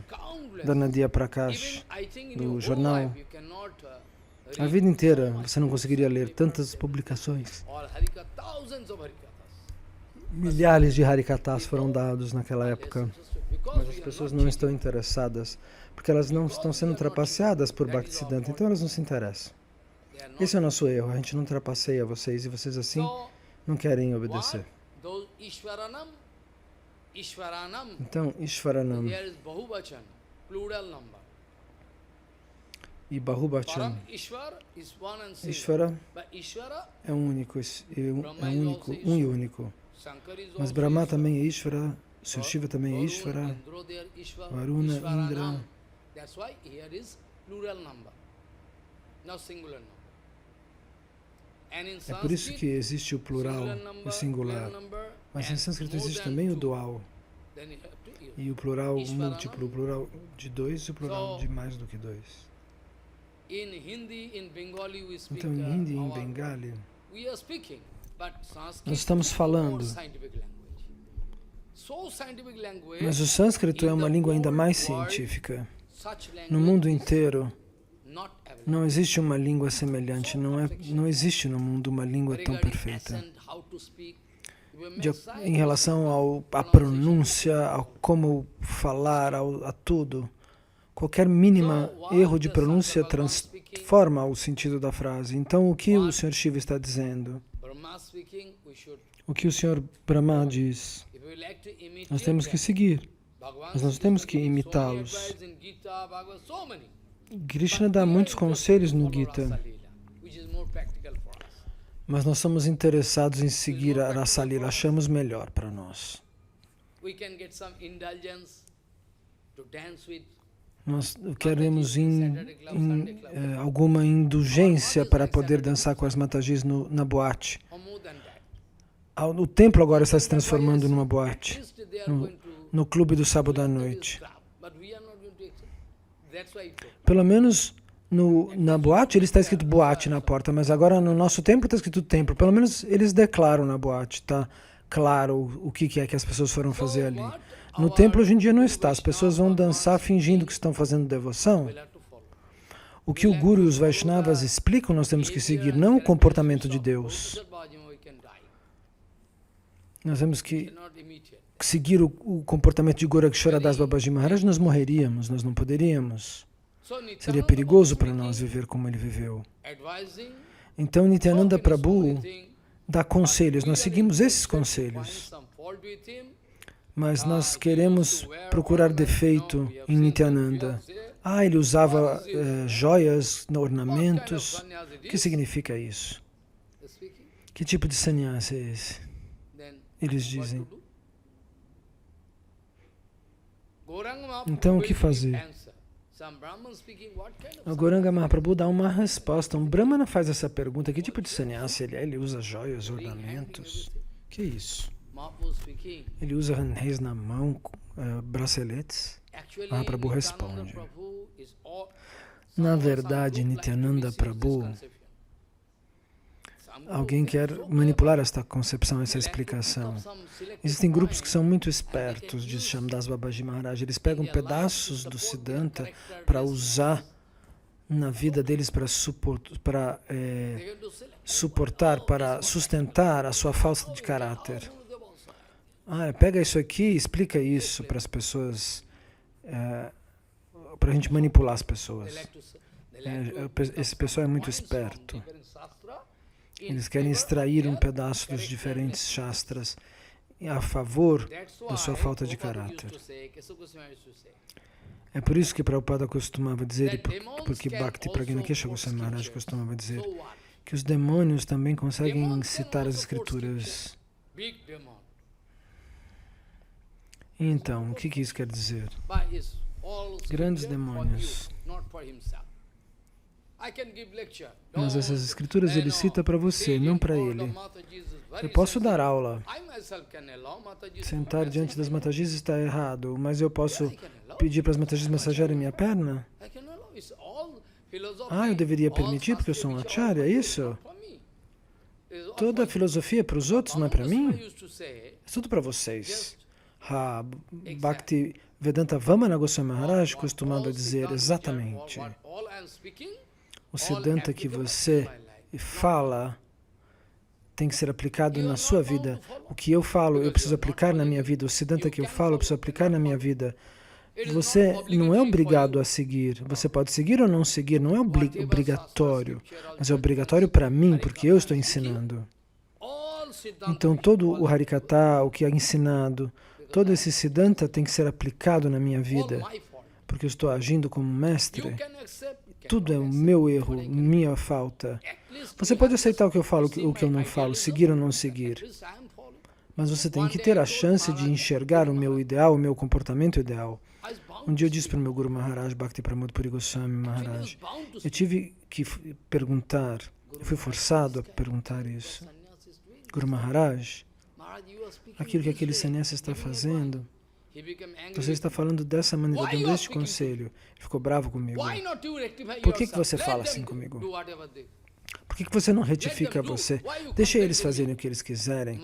da Nadia Prakash, do jornal. A vida inteira você não conseguiria ler tantas publicações. Milhares de Harikatas foram dados naquela época, mas as pessoas não estão interessadas, porque elas não estão sendo trapaceadas por Bhaktisiddhanta, então elas não se interessam. Esse é o nosso erro, a gente não trapaceia vocês e vocês assim não querem obedecer. Então, Ishvaranam e Bahubachan. Ishvara é um único, um e único. Mas Brahma também é Ishvara, Sr. Shiva também é Ishvara, Varuna, Indra. É por isso que existe o plural, o singular. Mas em sânscrito existe também o dual. E o plural múltiplo, o plural de dois e o plural de mais do que dois. Então, em Hindi e em Bengali, nós estamos falando. Mas o sânscrito é uma língua ainda mais científica. No mundo inteiro, não existe uma língua semelhante, não existe no mundo uma língua tão perfeita. Em relação à pronúncia, ao como falar, a tudo, qualquer mínimo erro de pronúncia transforma o sentido da frase. Então, o que o Sr. Shiva está dizendo? O que o Sr. Brahma diz? Nós temos que seguir, mas nós temos que imitá-los. Krishna dá muitos conselhos no Gita, mas nós somos interessados em seguir a Rasa Lila, achamos melhor para nós. Nós queremos alguma indulgência para poder dançar com as Matajis na boate. O templo agora está se transformando numa boate, no clube do sábado à noite. Pelo menos na boate, ele está escrito boate na porta, mas agora no nosso templo está escrito templo. Pelo menos eles declaram na boate, está claro o que é que as pessoas foram fazer ali. No templo hoje em dia não está, as pessoas vão dançar fingindo que estão fazendo devoção. O que o Guru e os Vaishnavas explicam, nós temos que seguir, não o comportamento de Deus. Nós temos que seguir o comportamento de Gorakshara Das Babaji Maharaj, nós morreríamos, nós não poderíamos. Seria perigoso para nós viver como ele viveu. Então Nityananda Prabhu dá conselhos, nós seguimos esses conselhos. Mas nós queremos procurar defeito em Nityananda. Ele usava joias, ornamentos. O que significa isso? Que tipo de sannyasa é esse? Eles dizem. Então, o que fazer? O Gauranga Mahaprabhu dá uma resposta. Um Brahmana faz essa pergunta. Que tipo de sannyasa ele é? Ele usa joias, ornamentos? Que isso? Ele usa anéis na mão, braceletes? Mahaprabhu responde. Na verdade, Nityananda Prabhu, alguém quer manipular esta concepção, essa explicação. Existem grupos que são muito espertos, diz Shyamdas Babaji Maharaj. Eles pegam pedaços do Siddhanta para usar na vida deles para suportar, para sustentar a sua falta de caráter. Pega isso aqui e explica isso para as pessoas, para a gente manipular as pessoas. Esse pessoal é muito esperto. Eles querem extrair um pedaço dos diferentes shastras a favor da sua falta de caráter. É por isso que Prabhupada costumava dizer, e porque Bhakti Pragna Kesha Goswami Maharaj costumava dizer, que os demônios também conseguem citar as escrituras. Então, o que isso quer dizer? Grandes demônios. Mas essas escrituras ele cita para você, não para ele. Eu posso dar aula. Sentar diante das Matajis está errado, mas eu posso pedir para as Matajis massagearem minha perna? Eu deveria permitir porque eu sou um acharya, é isso? Toda a filosofia é para os outros, não é para mim? É tudo para vocês. Bhakti Vedanta Vamana Goswami Maharaj costumava dizer exatamente: o Siddhanta que você fala tem que ser aplicado na sua vida. O que eu falo, eu preciso aplicar na minha vida. O Siddhanta que eu falo, eu preciso aplicar na minha vida. Você não é obrigado a seguir. Você pode seguir ou não seguir, não é obrigatório. Mas é obrigatório para mim, porque eu estou ensinando. Então, todo o Harikata, o que é ensinado, todo esse Siddhanta tem que ser aplicado na minha vida, porque eu estou agindo como mestre. Tudo é o meu erro, minha falta. Você pode aceitar o que eu falo, o que eu não falo, seguir ou não seguir. Mas você tem que ter a chance de enxergar o meu ideal, o meu comportamento ideal. Um dia eu disse para o meu Guru Maharaj, Bhakti Pramod Puri Goswami Maharaj, eu tive que perguntar, eu fui forçado a perguntar isso. Guru Maharaj, aquilo que aquele sannyasi está fazendo, você está falando dessa maneira, dando este conselho. Ele ficou bravo comigo. Por que você fala assim comigo? Por que você não retifica você? Deixa eles fazerem o que eles quiserem.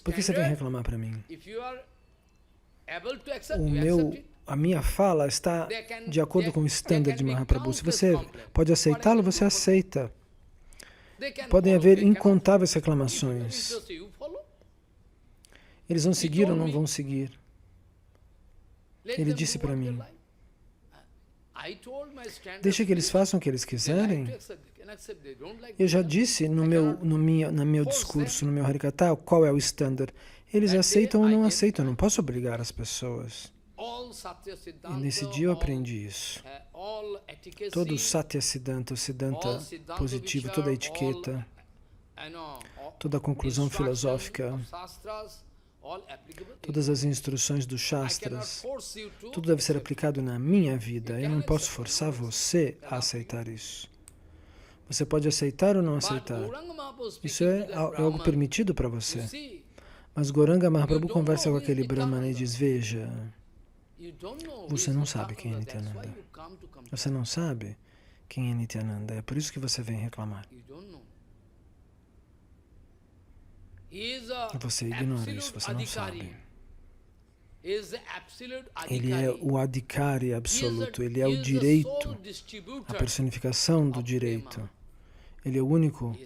Por que você vem reclamar para mim? A minha fala está de acordo com o standard de Mahaprabhu. Se você pode aceitá-lo, você aceita. Podem haver incontáveis reclamações. Eles vão seguir ou não vão seguir? Ele disse para mim, deixa que eles façam o que eles quiserem. Eu já disse no meu discurso, no meu Harikata, qual é o standard. Eles aceitam ou não aceitam, eu não posso obrigar as pessoas. E nesse dia eu aprendi isso. Todo o Satya Siddhanta, o Siddhanta positivo, toda a etiqueta, toda a conclusão filosófica, todas as instruções dos Shastras, tudo deve ser aplicado na minha vida. Eu não posso forçar você a aceitar isso. Você pode aceitar ou não aceitar. Isso é algo permitido para você. Mas Gauranga Mahaprabhu conversa com aquele Brahmana e diz, veja, você não sabe quem é Nityananda. Você não sabe quem é Nityananda. É por isso que você vem reclamar. E você ignora isso, você não sabe. Ele é o Adhikari absoluto, ele é o direito, a personificação do direito. Ele é o único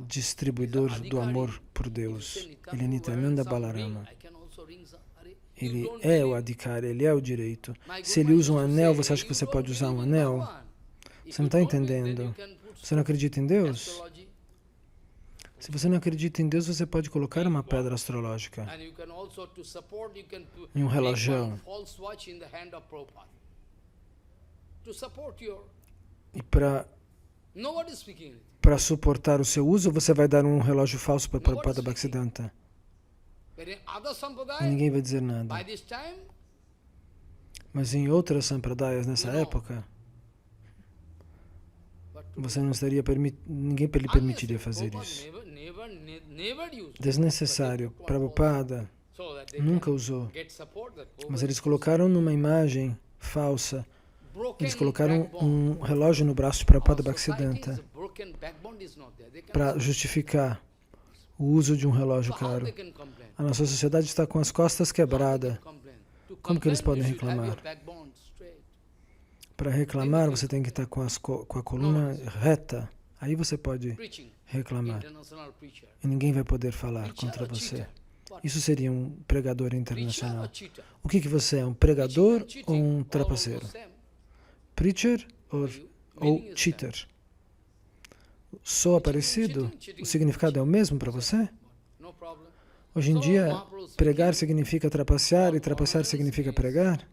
distribuidor do amor por Deus. Ele é Nityananda Balarama. Ele é o Adhikari, ele é o direito. Se ele usa um anel, você acha que você pode usar um anel? Você não está entendendo. Você não acredita em Deus? Se você não acredita em Deus, você pode colocar uma pedra astrológica em um relógio. E para suportar o seu uso, você vai dar um relógio falso para Prabhupada Bhaktisiddhanta. E ninguém vai dizer nada. Mas em outras sampradayas nessa época, você não estaria ninguém lhe permitiria fazer isso. Desnecessário. Prabhupada nunca usou. Mas eles colocaram numa imagem falsa, eles colocaram um relógio no braço de Prabhupada Bhaktisiddhanta para justificar o uso de um relógio caro. A nossa sociedade está com as costas quebradas. Como que eles podem reclamar? Para reclamar, você tem que estar com a coluna reta. Aí você pode reclamar. E ninguém vai poder falar contra você. Isso seria um pregador internacional. O que você é? Um pregador ou um trapaceiro? Preacher ou cheater? Soa parecido? O significado é o mesmo para você? Hoje em dia, pregar significa trapacear e trapacear significa pregar?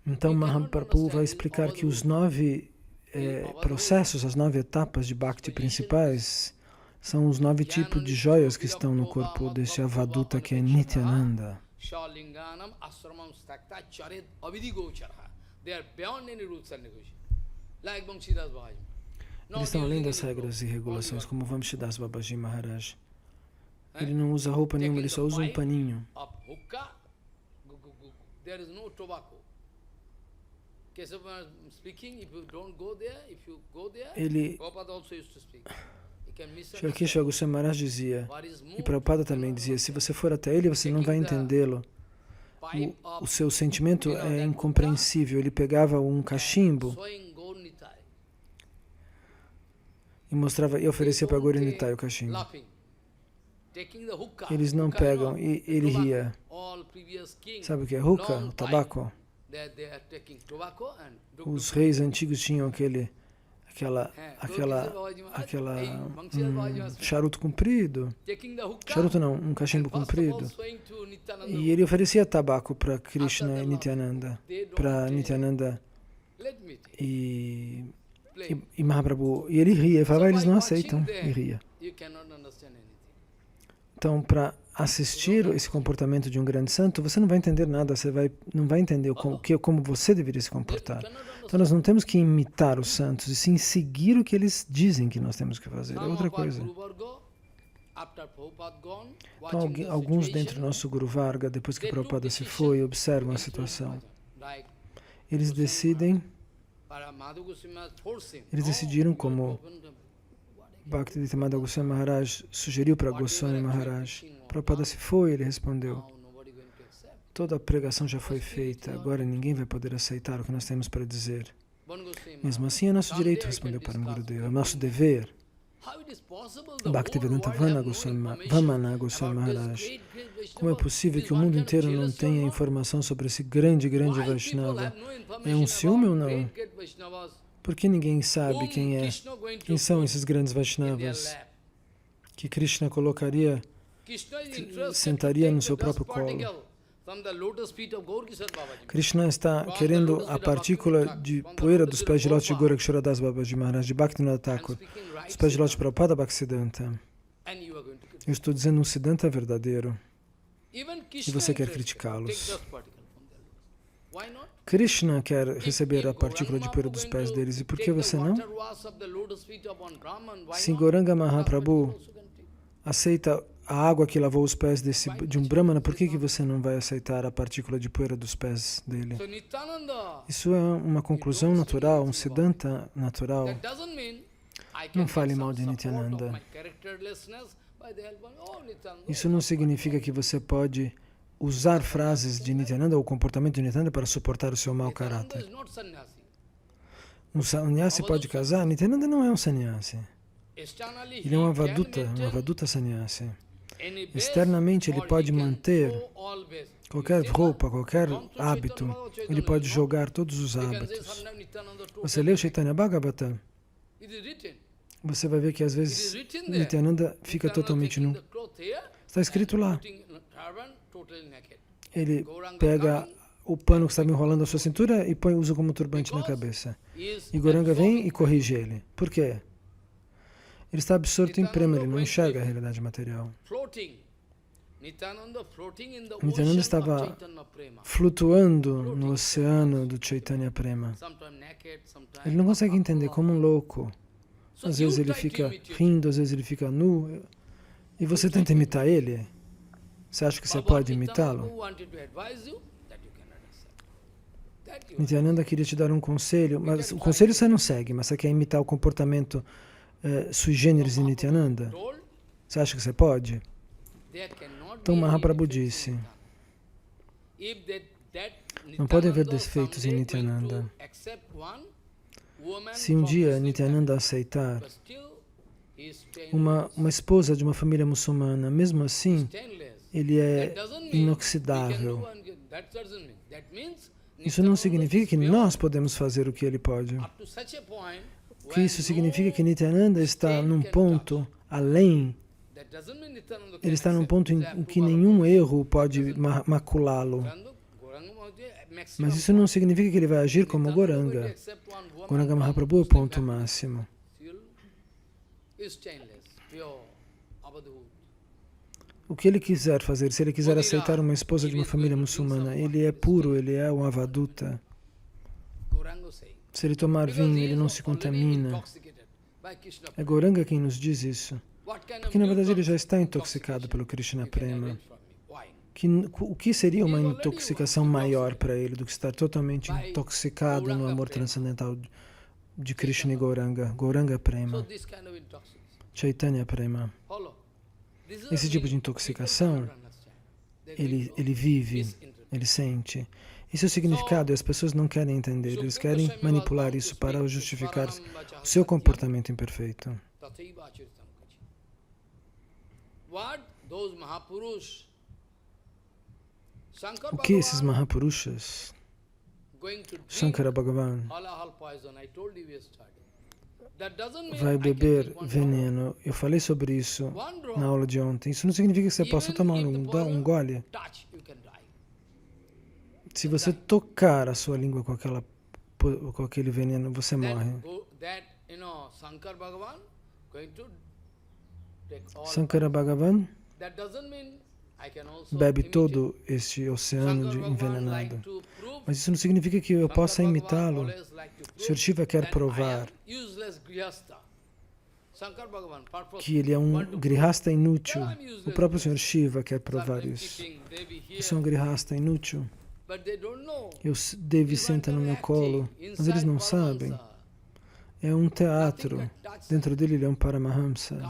Então, Mahaprabhu vai explicar que os 9 processos, as 9 etapas de Bhakti principais, são os 9 tipos de joias que estão no corpo desse Avaduta que é Nityananda. Shalinganam Asramam Stakta Chared Avidi Gocharaha. They are beyond any rules and negotiations. Like Bangsidas Babaji. Eles estão além das regras e regulações, como Vamsidas Babaji Maharaj. Ele não usa roupa nenhuma, ele só usa um paninho. There is no tobacco. Kesava speaking, if you don't go there, if you go there, Prabhupada also used to speak. Shri Goswami Maharaj dizia, e Prabhupada também dizia, se você for até ele, você não vai entendê-lo. O seu sentimento é incompreensível. Ele pegava um cachimbo e mostrava e oferecia para Gaura Nitai o cachimbo. Eles não pegam e ele ria. Sabe o que é hookah? O tabaco? Os reis antigos tinham charuto comprido. Charuto não, um cachimbo comprido. E ele oferecia tabaco para Krishna e Nityananda. Para Nityananda e Mahaprabhu. E ele ria, ele falava, eles não aceitam. E ria. Então, para assistir esse comportamento de um grande santo, você não vai entender nada, não vai entender como você deveria se comportar. Então, nós não temos que imitar os santos, e sim seguir o que eles dizem que nós temos que fazer. É outra coisa. Então, alguns dentro do nosso Guru Varga, depois que Prabhupada se foi, observam a situação. Eles decidiram como Bhaktivedanta Madhava Goswami Maharaj sugeriu para Goswami Maharaj. Prabhupada se foi, ele respondeu, toda a pregação já foi feita, agora ninguém vai poder aceitar o que nós temos para dizer. Mesmo assim, é nosso direito, respondeu Paramgurudeva, é nosso dever. Bhaktivedanta Vamana Goswami Maharaj. Como é possível que o mundo inteiro não tenha informação sobre esse grande Vaishnava? É um ciúme ou não? Por que ninguém sabe quem são esses grandes Vaishnavas que Krishna sentaria no seu próprio colo? Krishna está querendo a partícula de poeira dos pés de lótus de Gorakshara Das Babaji Maharaj, de Bhaktivinoda Thakur, os pés de lótus de Prabhupada Bhaktisiddhanta. Eu estou dizendo um Siddhanta verdadeiro e você quer criticá-los. Krishna quer receber a partícula de poeira dos pés deles, e por que você não? Se Gauranga Mahaprabhu aceita a água que lavou os pés de um Brahmana, por que você não vai aceitar a partícula de poeira dos pés dele? Isso é uma conclusão natural, um Siddhanta natural. Não fale mal de Nityananda. Isso não significa que você pode usar frases de Nityananda ou o comportamento de Nityananda para suportar o seu mau caráter. Um sannyasi pode casar? Nityananda não é um sannyasi. Ele é um avaduta sannyasi. Externamente ele pode manter qualquer roupa, qualquer hábito. Ele pode jogar todos os hábitos. Você lê o Chaitanya Bhagavata? Você vai ver que às vezes Nityananda fica totalmente nu. Está escrito lá. Ele pega o pano que estava enrolando a sua cintura e usa como turbante na cabeça. E Gauranga vem e corrige ele. Por quê? Ele está absorto em prema, ele não enxerga a realidade material. Nityananda estava flutuando no oceano do Chaitanya Prema. Ele não consegue entender, como um louco. Às vezes ele fica rindo, às vezes ele fica nu. E você tenta imitar ele? Você acha que você pode imitá-lo? Nityananda queria te dar um conselho, mas o conselho você não segue, mas você quer imitar o comportamento sui generis de Nityananda? Você acha que você pode? Então Mahaprabhu disse, não pode haver defeitos em Nityananda. Se um dia Nityananda aceitar uma esposa de uma família muçulmana, mesmo assim, ele é inoxidável. Isso não significa que nós podemos fazer o que ele pode. O que isso significa que Nityananda está num ponto além. Ele está num ponto em que nenhum erro pode maculá-lo. Mas isso não significa que ele vai agir como Gauranga. Gauranga Mahaprabhu é o ponto máximo. o que ele quiser fazer, se ele quiser aceitar uma esposa de uma família muçulmana, ele é puro, ele é um avaduta. Se ele tomar vinho, ele não se contamina. É Gauranga quem nos diz isso. Porque na verdade ele já está intoxicado pelo Krishna Prema. O que seria uma intoxicação maior para ele do que estar totalmente intoxicado no amor transcendental de Krishna e Gauranga? Gauranga Prema, Chaitanya Prema. Esse tipo de intoxicação, ele vive, ele sente. Esse é o significado e as pessoas não querem entender. Eles querem manipular isso para justificar o seu comportamento imperfeito. O que esses Mahapurushas, Shankara Bhagavan, vai beber veneno? Eu falei sobre isso na aula de ontem. Isso não significa que você possa tomar um gole. Se você tocar a sua língua com aquele veneno, você morre. Shankara Bhagavan bebe todo este oceano de envenenado. Mas isso não significa que eu possa imitá-lo. Sr. Shiva quer provar que ele é um grihasta inútil. O próprio Sr. Shiva quer provar isso. Eu sou um grihasta inútil. Devi senta no meu colo, mas eles não sabem. É um teatro. Dentro dele ele é um Paramahamsa.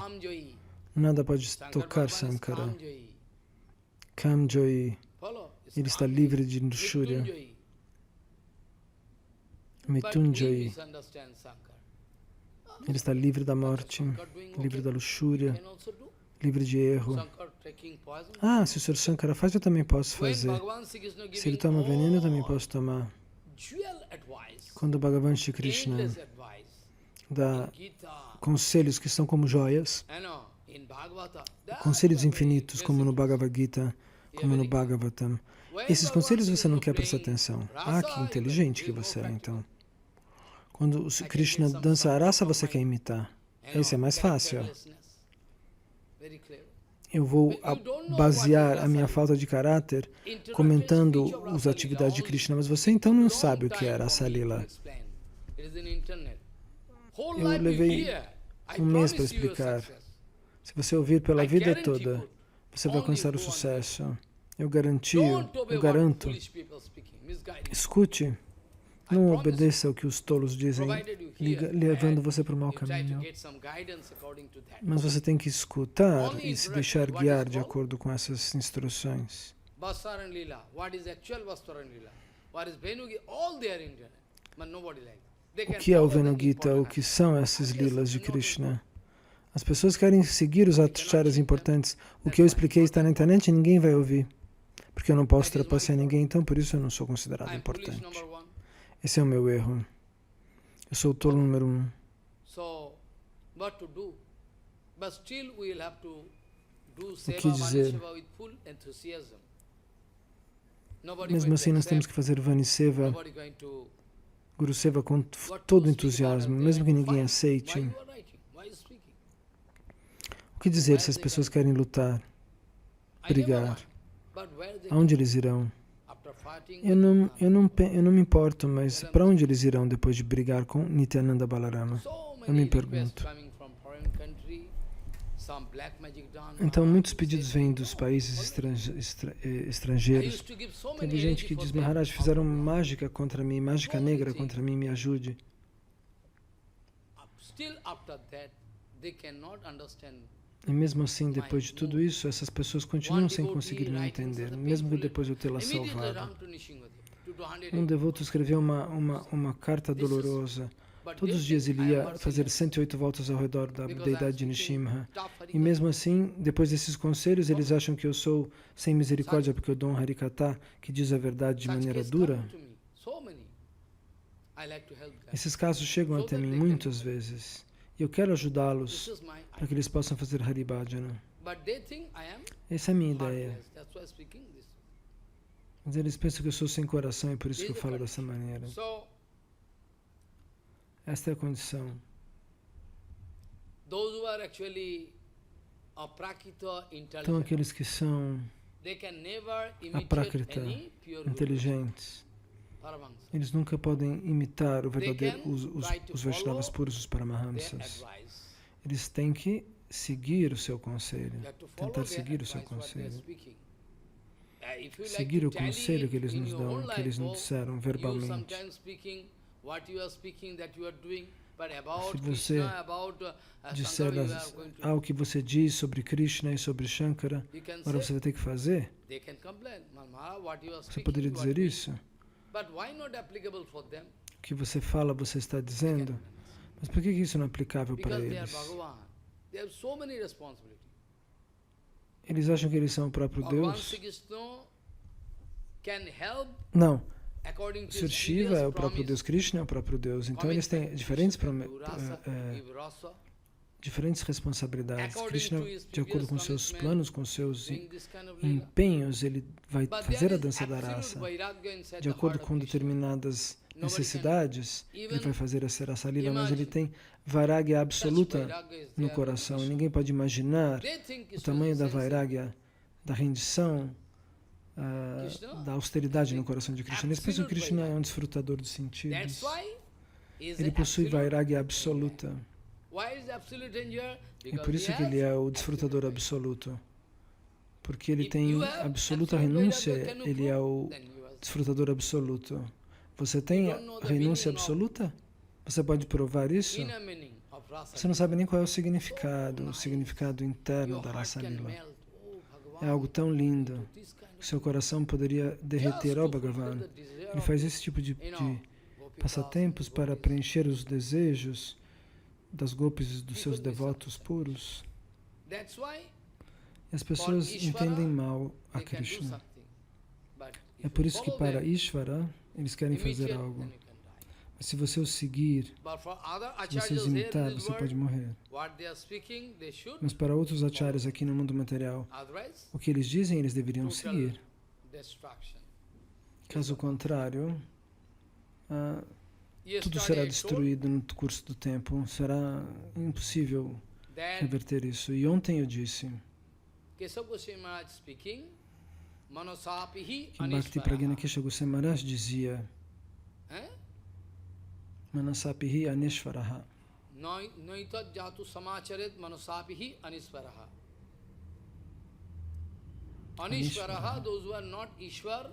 Nada pode tocar Shankara. Kamjoyi. Ele está livre de luxúria. Mitunjoyi. Ele está livre da morte, livre da luxúria, livre de erro. Se o Sr. Shankara faz, eu também posso fazer. Se ele toma veneno, eu também posso tomar. Quando o Bhagavan Shri Krishna dá conselhos que são como joias, conselhos infinitos, como no Bhagavad Gita, como no Bhagavatam, esses conselhos você não quer prestar atenção. Que inteligente que você é, então. Quando o Krishna dança a raça, você quer imitar. Esse é mais fácil. Eu vou basear a minha falta de caráter comentando as atividades de Krishna, mas você então não sabe o que era Rasa Lila. Eu levei um mês para explicar. Se você ouvir pela vida toda, você vai alcançar o sucesso. Eu garanto. Escute. Não obedeça ao que os tolos dizem, levando você para o mau caminho. Mas você tem que escutar e se deixar guiar de acordo com essas instruções. O que é o Venugita? O que são essas lilas de Krishna? As pessoas querem seguir os acharas importantes. O que eu expliquei está na internet e ninguém vai ouvir. Porque eu não posso trapacear ninguém, então por isso eu não sou considerado importante. Esse é o meu erro. Eu sou o tolo número 1. O que dizer? Mesmo assim, nós temos que fazer Vani Seva, Guru Seva com todo entusiasmo, mesmo que ninguém aceite. O que dizer se as pessoas querem lutar, brigar? Aonde eles irão? Eu não me importo, mas para onde eles irão depois de brigar com Nityananda Balarama? Eu me pergunto. Então, muitos pedidos vêm dos países estrangeiros. Tem gente que diz, Maharaj, fizeram mágica contra mim, mágica negra contra mim, me ajude. E mesmo assim, depois de tudo isso, essas pessoas continuam sem conseguir me entender, mesmo depois de eu tê-las salvado. Um devoto escreveu uma carta dolorosa. Todos os dias ele ia fazer 108 voltas ao redor da deidade de Nrsimha. E mesmo assim, depois desses conselhos, eles acham que eu sou sem misericórdia porque eu dou um Harikatha que diz a verdade de maneira dura. Esses casos chegam até mim muitas vezes. E eu quero ajudá-los para que eles possam fazer Haribhajana. Essa é a minha ideia. Mas eles pensam que eu sou sem coração e por isso que eu falo dessa maneira. Esta é a condição. aprakita Então intelligence. aqueles que são They can never imitate aprákrita, any pure guru, inteligentes, Paramahansa. eles nunca podem imitar o verdadeiro, They can try to os Vaishnavas follow puros, os their Paramahamsas. advice. Eles têm que seguir o seu conselho, You have to follow tentar their seguir o seu advice, what they are conselho, speaking. If you like seguir to o conselho tally que eles in nos your dão, own que eles life, nos disseram you verbalmente. sometimes speaking what you are speaking that you are doing, but about Se você Krishna, about disser Shankara, you are going to. algo que você diz sobre Krishna e sobre Shankara, You can agora say, você vai ter que fazer. they can complain, Maharaj, what you are Você speaking, poderia you are dizer doing. isso? But why not applicable for them? O que você fala, você está dizendo. Mas por que isso não é aplicável para Because they are eles? Bhagavan. They have so many responsibilities. Eles acham que eles são o próprio Bhagavan Deus? Sri Krishna can help Não. according to Sr. his Shiva previous é o próprio promise. Deus, Krishna é o próprio Deus. Então eles têm diferentes, Rasa, give rasa, diferentes responsabilidades. According Krishna, to his de acordo com previous seus commitment, planos, com seus doing this kind of lila. empenhos, ele vai But fazer there a is dança da absolute raça. vairagya inside De the acordo heart com of Krishna. determinadas Nobody necessidades, ele even vai fazer essa rasa lila, mas ele imagine. tem vairagya Such absoluta vairagya is no there coração. in E Krishna. ninguém pode imaginar They think o Krishna tamanho is da sensitive. vairagya, da rendição, Krishna da austeridade no coração de Krishna. Eles pensam que absolute Krishna é vairagya. um desfrutador dos sentidos. That's why he is Ele a possui absolute. vairagya absoluta. Why is absolute in here? E Because por isso he que ele has é o desfrutador absolute vairagya. absoluto. Porque ele If tem you have absoluta absolute renúncia, vairagya, can you ele é prove? o Then you are- desfrutador absoluto. Você tem don't know the renúncia meaning of- absoluta? Você pode provar isso? inner meaning of rasa. Você não sabe nem qual é o significado interno Your da heart rasa can lila. melt. Oh, Bhagavan, É algo tão lindo. this kind of Seu coração poderia derreter, ó Bhagavan. fulfill the desire Ele of, faz esse tipo de Gopikas passatempos and para devotees. preencher os desejos das gopis e dos seus devotos puros. That's why E as pessoas For Ishvara, entendem mal a they can do Krishna. something. But É if por you isso que follow para them, Ishvara eles querem fazer imitate, algo. then you can die. Mas se você o seguir, But for other se você acharyas os here imitar, in this você pode world, morrer. what they are speaking, they should. Mas para outros acharyas aqui no mundo material, Otherwise, o que eles dizem, eles deveriam total seguir. destruction. Caso contrário, tudo Yesterday será I told destruído no curso do tempo. Será impossível that reverter isso. E ontem eu disse Keshav Goswami Maharaj speaking, Manasapihi que Bhakti Pragna Kesha Goswami Maharaj dizia Manasapihi Anishvaraha. Noitat jatu samacharet manasapihi anisvaraha. Anishvaraha, those who are not Ishwar,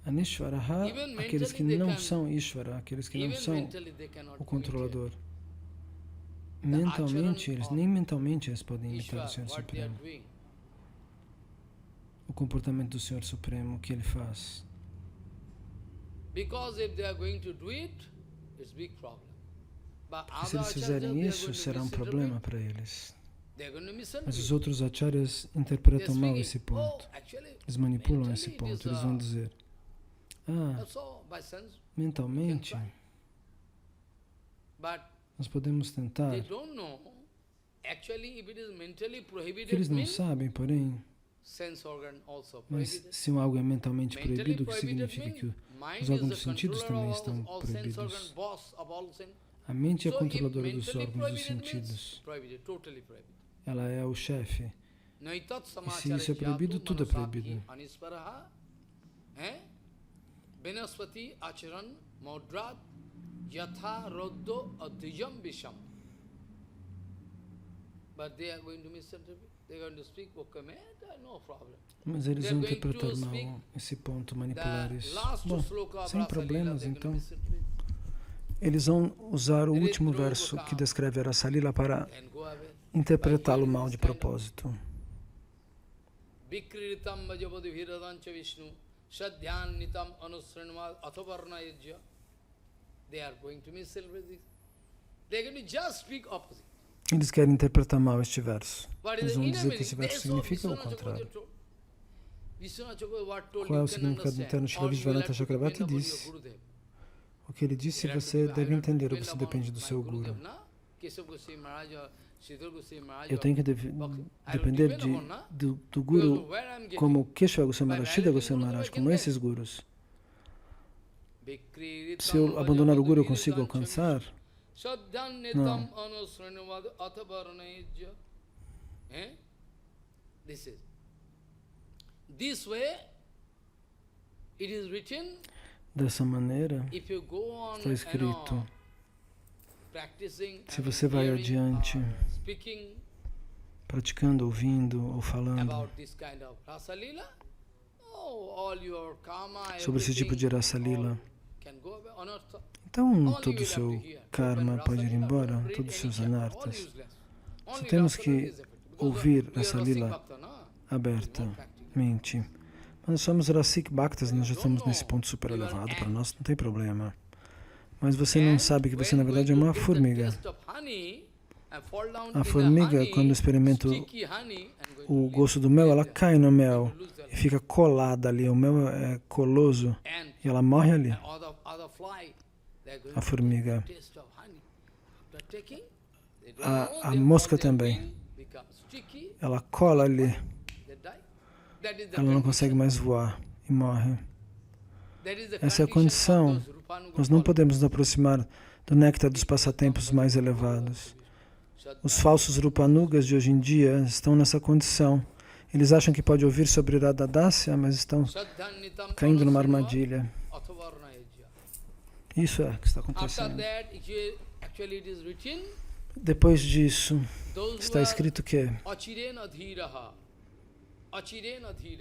Anishvaraha, Even aqueles que mentally they não can- são Ishvara, aqueles que não even são mentally they cannot o imitate controlador. Mentalmente, eles nem mentalmente eles podem imitar Ishwar, o Senhor what they are Supremo. doing. O comportamento do Senhor Supremo, o que ele faz. Because if they are going to do it, it's big problem. But Porque se other eles acharyas, fizerem they are isso, going to será um misinterpret. problema para eles. They are going to Mas os misinterpret. outros acharyas They are interpretam mal speaking, esse ponto. "Oh, actually, Eles manipulam mentally esse it ponto. is, Eles vão dizer, that's all, by sense. mentalmente, But nós podemos tentar. they don't know. Actually, if it is mentally O que prohibited, eles não means sabem, porém, sense organ also mas prohibited. se algo é mentalmente Mentally proibido, o que prohibited significa que means os mind órgãos is dos the sentidos controller também of estão all sense organ, proibidos. boss of all sense. A mente é a So if controladora dos mentally órgãos dos prohibited means sentidos. prohibited, totally prohibited. Ela é o chefe. Noitat se isso é proibido, tudo é proibido. Anisparaha, Benaspati acharan maudrat yatha roddo adhijam visham. But they are going to misinterpret. They are going to speak Vokameta, no problem. Mas eles They vão are going to interpretar speak mal esse ponto, manipular The isso. last Bom, sloka of sem Rasa Lila, problemas, they are então. going to misinterpret. Eles vão usar o Ele último trouxe verso a- que descreve a Rasa Lila para And go away. interpretá-lo mal de propósito. Vikriritam vajavadi viradancha Vishnu Sadhyan nitam anusranmad athavarna yajya. They are going to misinterpret this. They are going to just speak opposite. Eles querem interpretar mal este verso. What Eles is the vão inner dizer que meaning? esse They verso saw significa o Vishwanath contrário. Chakravarti told. Vishwanath Chakravarti told Qual é o you can significado understand. interno? Shri Or you will Vishwanatha have to Chakravarti depend upon disse, your Gurudev. o que ele disse, You have to você depend- I deve have to entender, ou depend você upon depende do my seu Gurudev, guru. na? Keshav Goswami Maharaj or Sridhar Goswami Maharaj Eu or tenho que Bhakti. I will depender depend upon, na? do Because guru where I am getting. como Keshava Goswami By Maharaj, Shida relative Goswami Gurudev, Maharaj, I como can esses gurus. Vikriritam Se eu abandonar o guru, eu vajavadi consigo viradancha alcançar? Sadhyan nitam anusranmad athavarna yajya. This way, it is written, dessa maneira, if you go on, está escrito, practicing se você vai adiante, speaking praticando, ouvindo ou falando about this kind of Rasa Lila, all your karma, sobre esse tipo de Rasa Lila, all can go away, anartha. então todo o seu karma pode ir embora, todos os seus anartas. Só temos que ouvir essa Lila abertamente. Mas nós somos Rasik Bhaktas, nós já estamos nesse ponto super elevado, para nós não tem problema. Mas você não sabe que você na verdade é uma formiga. A formiga, quando experimenta o gosto do mel, ela cai no mel e fica colada ali. O mel é coloso e ela morre ali. A formiga. A mosca também. Ela cola ali. Ela não consegue mais voar e morre. Essa é a condição. Nós não podemos nos aproximar do néctar dos passatempos mais elevados. Os falsos Rupanugas de hoje em dia estão nessa condição. Eles acham que pode ouvir sobre Radhadasya, mas estão caindo numa armadilha. Isso é o que está acontecendo. Depois disso, está escrito que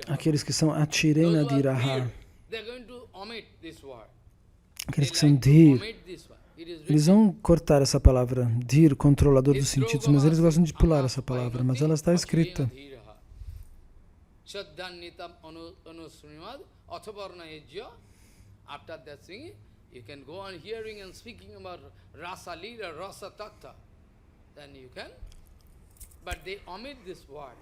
aqueles que são Achirena Dhiraha, aqueles que são Dhir, eles vão cortar essa palavra, Dhir, controlador dos sentidos, mas eles gostam de pular essa palavra, mas ela está escrita. You can go on hearing and speaking about Rasa Lila, Rasa Tattva. Then you can. But they omit this word.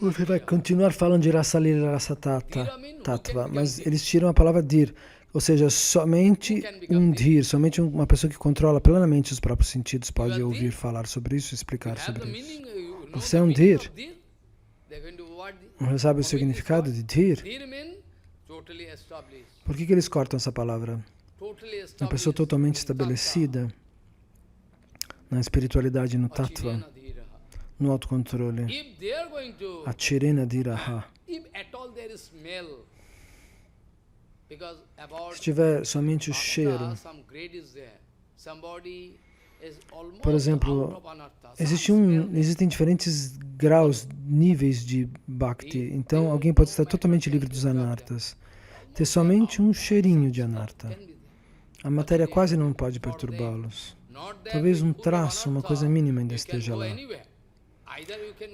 Você vai continuar falando de Rasa Lila, Rasa Tattva, mas eles tiram a palavra Dhir, ou seja, somente um Dhir, somente uma pessoa que controla plenamente os próprios sentidos pode ouvir falar sobre isso e explicar sobre isso. Você é um Dhir. Você sabe o significado de Dhir? Por que eles cortam essa palavra? Uma pessoa totalmente estabelecida na espiritualidade, no tattva, no autocontrole, Achirena Dhiraha. Se tiver somente o cheiro, por exemplo, existem diferentes graus, níveis de bhakti, então alguém pode estar totalmente livre dos anartas, ter somente um cheirinho de anarta. A matéria quase não pode perturbá-los. Talvez um traço, uma coisa mínima ainda esteja lá.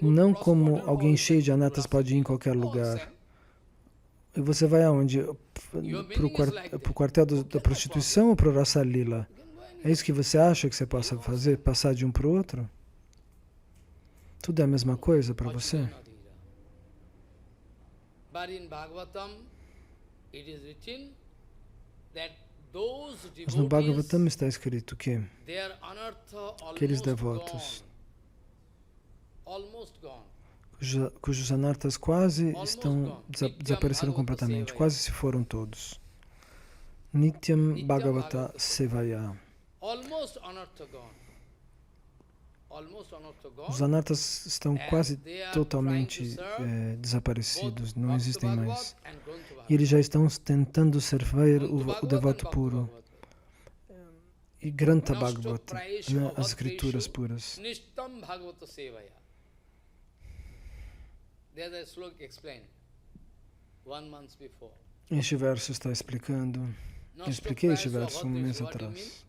Não como alguém cheio de anartas pode ir em qualquer lugar. E você vai aonde? Para o quartel da prostituição ou para o Rasa Lila? É isso que você acha que você possa fazer? Passar de um para o outro? Tudo é a mesma coisa para você? Mas no Bhagavatam está escrito que aqueles devotos cujos anartas quase desapareceram completamente, quase se foram todos. Nityam Bhagavata Sevaya. Os anartas estão quase totalmente desaparecidos, não existem mais. E eles já estão tentando servir o devoto puro. E Grantha Bhagavata, né, as escrituras puras. Este verso está explicando. Eu expliquei este verso um mês atrás.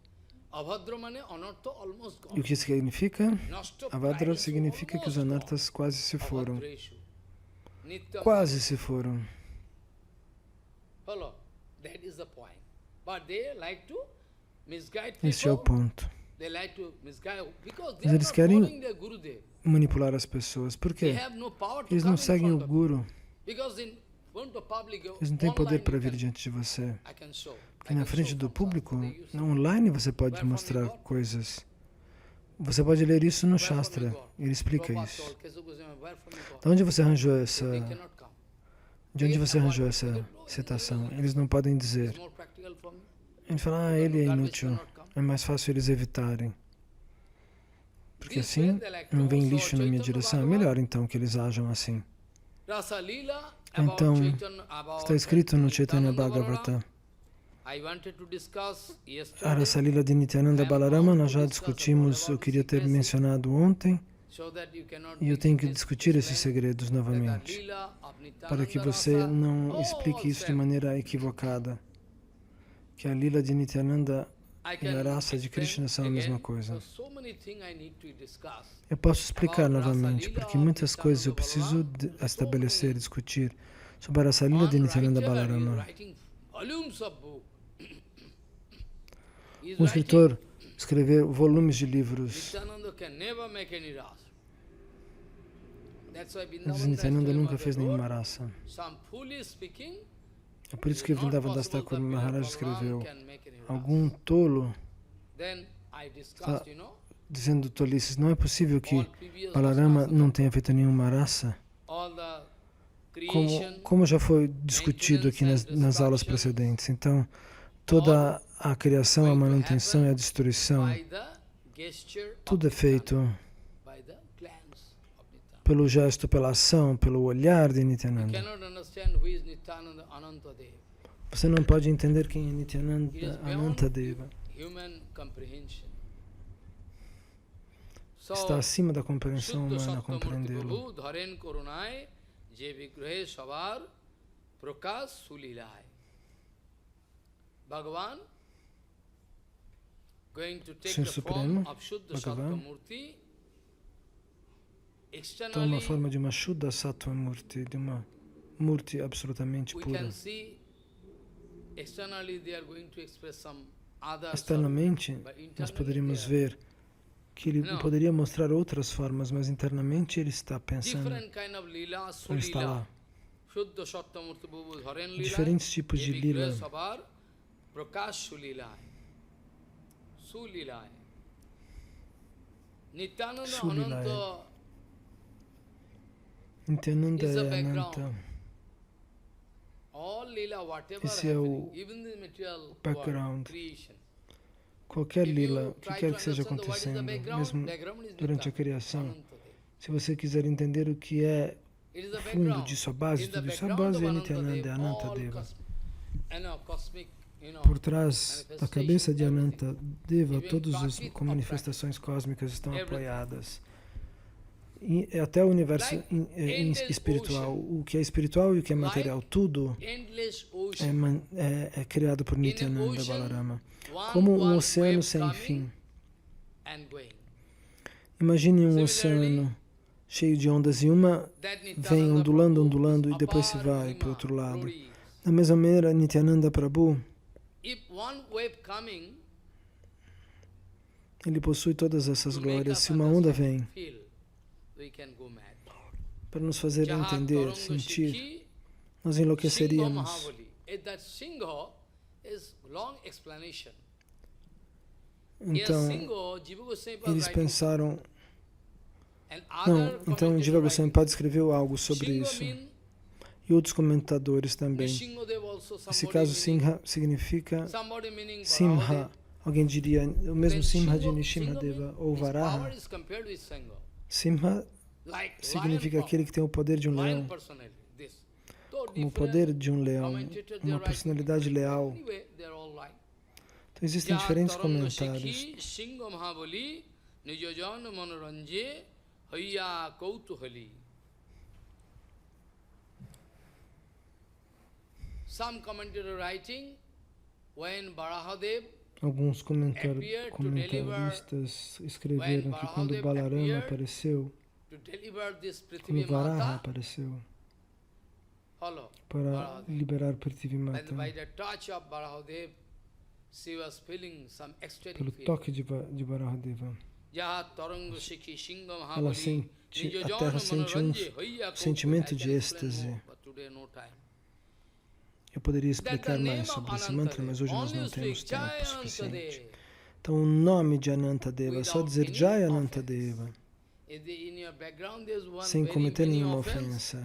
E o que significa? Avadra significa que os anartas quase se foram. Quase se foram. Este é o ponto. Mas eles querem manipular as pessoas. Por quê? Eles não seguem o Guru. Eles não têm poder para vir diante de você. Porque na frente do público, online você pode mostrar coisas. Você pode ler isso no Shastra. Ele explica isso. De onde você arranjou essa citação? Eles não podem dizer. Ele fala, ele é inútil. É mais fácil eles evitarem. porque assim não vem lixo na minha direção. É melhor então que eles ajam assim. Então, está escrito no Chaitanya Bhagavata. A Rasa Lila de Nityananda Balarama, nós já discutimos, eu queria ter mencionado ontem, e eu tenho que discutir esses segredos novamente, para que você não explique isso de maneira equivocada, que a Lila de Nityananda e a Rasa de Krishna são a mesma coisa. Eu posso explicar novamente, porque muitas coisas eu preciso estabelecer, discutir sobre a Rasa Lila de Nityananda Balarama. Um escritor escreveu volumes de livros, mas Nityananda nunca fez nenhuma rasa. É por isso que Vrindavan Das Thakur Maharaj escreveu: algum tolo está dizendo tolices. Não é possível que Balarama não tenha feito nenhuma rasa. Como já foi discutido aqui nas aulas precedentes. Então, toda a criação, a manutenção e a destruição, tudo é feito pelo gesto, pela ação, pelo olhar de Nityananda. Você não pode entender quem é Nityananda Anantadeva. Está acima da compreensão humana compreendê-lo. Senhor Supremo, Bhagavan, toma a forma de uma Shuddha Sattva Murti, de uma Murti absolutamente pura. Externamente, nós poderíamos ver que ele poderia mostrar outras formas, mas internamente ele está pensando, ele está lá. Diferentes tipos de lila. Sulilaya. Nityananda é Ananta. Esse é o background. Qualquer lila, o que quer que seja acontecendo, mesmo durante a criação, se você quiser entender o que é o fundo disso, a base de tudo isso, a base é Nityananda, é Anantadeva. Por trás da cabeça de Anantadeva, todas as manifestações cósmicas estão apoiadas. E até o universo espiritual, o que é espiritual e o que é material, tudo é criado por Nityananda Balarama. Como um oceano sem fim. Imagine um oceano cheio de ondas e uma vem ondulando, ondulando e depois se vai para o outro lado. Da mesma maneira, Nityananda Prabhu, ele possui todas essas glórias. Se uma onda vem para nos fazer entender, sentir, nós enlouqueceríamos. Então, eles pensaram... Não, então Jiva Goswami Pada escreveu algo sobre isso. E outros comentadores também. Esse caso Singha significa Simha. Alguém diria o mesmo Simha de Nrsimhadeva ou Varaha. Simha significa aquele que tem o poder de um leão. Como o poder de um leão, uma personalidade leal. Então existem diferentes comentários. Alguns comentaristas escreveram que quando Balarama apareceu, quando Varaha apareceu para liberar Prithivimata, pelo toque de Varahadeva, a terra sente um sentimento de êxtase. Eu poderia explicar mais sobre esse mantra, mas hoje nós não temos tempo suficiente. Então, o nome de Anantadeva, só dizer Jai Anantadeva, sem cometer nenhuma ofensa.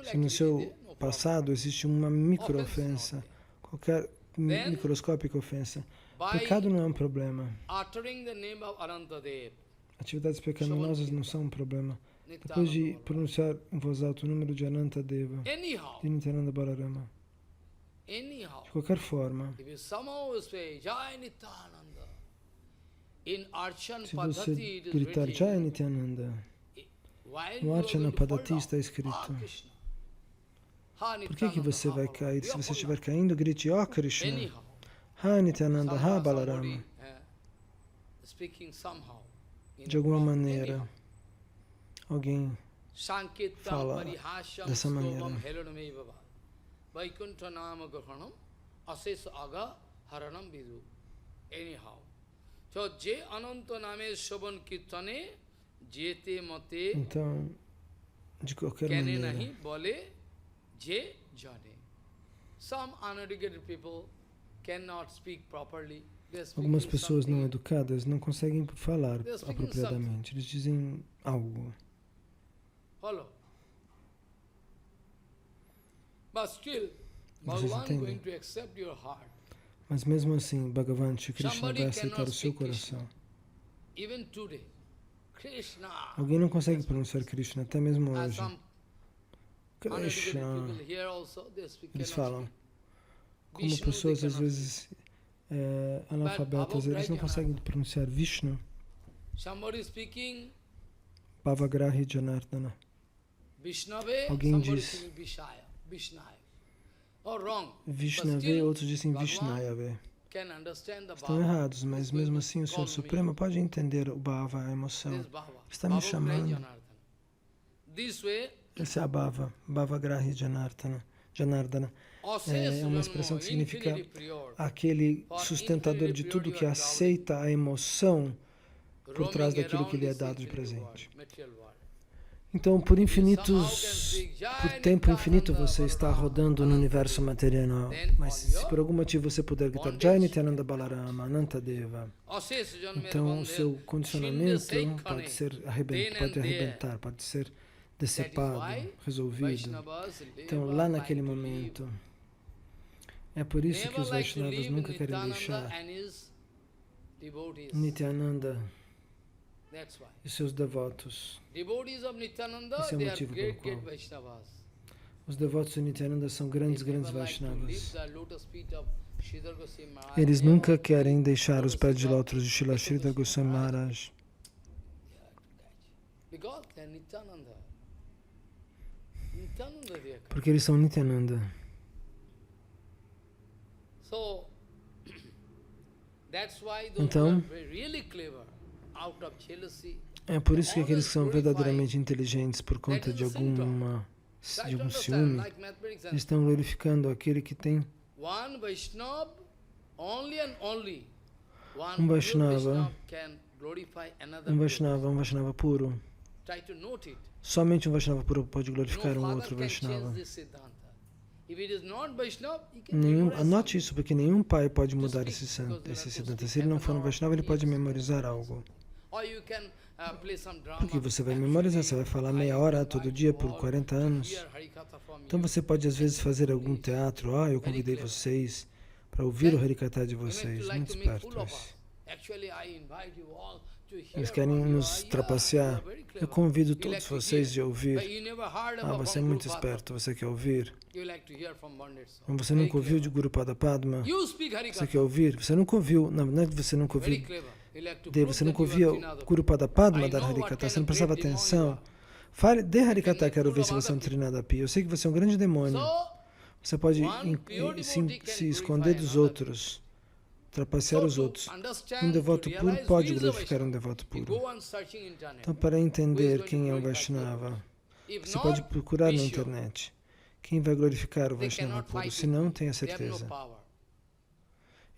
Se no seu passado existe uma micro-ofensa, qualquer microscópica ofensa, Pecado não é um problema. uttering the name of Anantadev, Atividades pecaminosas não são um problema. Depois de pronunciar em voz alta o número de Anantadeva, anyhow, de Nityananda Balarama, anyhow, de qualquer forma, if you somehow say Jai Nityananda, in Archan se Padhati você it is gritar Jai written, Nityananda, while no you are Archana going to fall Padati down, está escrito: Ha Krishna, Ha por que você vai Nityananda, cair? you Se are você fall estiver down. caindo, grite Ó Krishna, Anyhow, Ha Nityananda, Ha somehow Balarama. somebody, speaking somehow, in De a alguma wrong- maneira, anyhow. alguém Sankirtam fala parihasham dessa maneira. stobam helanamei baba. Vaikuntha nama grahanam ases aga haranam vidu. Anyhow. So, je ananta name shaban kirtane jete mate Então, de qualquer kene maneira, nahi bole je jane. Some uneducated people cannot speak properly. They are algumas speaking pessoas não something. educadas não conseguem falar They are speaking apropriadamente. Eles dizem algo. Follow. But still, Vocês Bhagavan entendem? going to accept your heart. Mas mesmo assim, Bhagavan Shri Krishna Somebody vai aceitar cannot o seu speak Krishna. coração. Even today, Krishna. Alguém não consegue pronunciar Krishna, até mesmo As hoje. some uneducated Krishna. people here also, they speak, Eles cannot falam. speak. Como Vishnu, pessoas they às cannot vezes analfabetas, eles não conseguem pronunciar Vishnu, speak. Somebody speaking Bhavagrahi Janardana. Vishnave, Alguém somebody diz speaking Vishnaya. Vishnaya. Or wrong. Vishnave, still, outros dizem Bhagavan Vishnayave. can understand the Estão Bhava. errados, mas He's going mesmo to assim o Senhor call me. Supremo pode entender o Bhava, a emoção. This Bhava. Está me Bhava chamando. Janardana. This way, Esse é a Bhava, Bhavagrahi Janardana. É uma expressão que significa aquele sustentador de tudo que aceita a emoção por trás daquilo que lhe é dado de presente. Então, por tempo infinito você está rodando no universo material, mas se por algum motivo você puder gritar Jai Nityananda Balarama, Anantadeva, então o seu condicionamento pode ser arrebentar, pode ser decepado, resolvido. Então, lá naquele momento, é por isso que os Vaishnavas nunca querem deixar Nityananda e seus devotos. Esse é o motivo pelo qual os devotos de Nityananda são grandes Vaishnavas. Eles nunca querem deixar os pés de lótus de Srila Sridhar Goswami Maharaj. Porque eles são Nityananda. Então, é por isso que aqueles que são verdadeiramente inteligentes por conta de algum ciúme, estão glorificando aquele que tem um Vaishnava puro. Somente um Vaishnava puro pode glorificar um outro Vaishnava. Anote isso, porque nenhum pai pode mudar esse Siddhanta. Se ele não for um Vaishnava, ele pode memorizar algo. Porque você vai memorizar, você vai falar meia hora todo dia por 40 anos. Então você pode às vezes fazer algum teatro. Eu convidei vocês para ouvir o Harikatha de vocês. Muito espertos. Eles querem nos trapacear. Eu convido todos vocês a ouvir. Você é muito esperto, você quer ouvir? Mas você nunca ouviu de Guru Pada Padma? Você quer ouvir? Você nunca ouviu, na verdade você nunca ouviu. Você nunca ouvia Guru Pada Padma dar Harikatha, você não prestava atenção. Dê Harikatha, quero ver se você é um Trinadapi. Eu sei que você é um grande demônio. Você pode se esconder dos outros, trapacear os outros. Um devoto puro pode glorificar um devoto puro. Então, para entender quem é um Vaishnava, você pode procurar na internet quem vai glorificar o Vaishnava puro, se não, tenha certeza.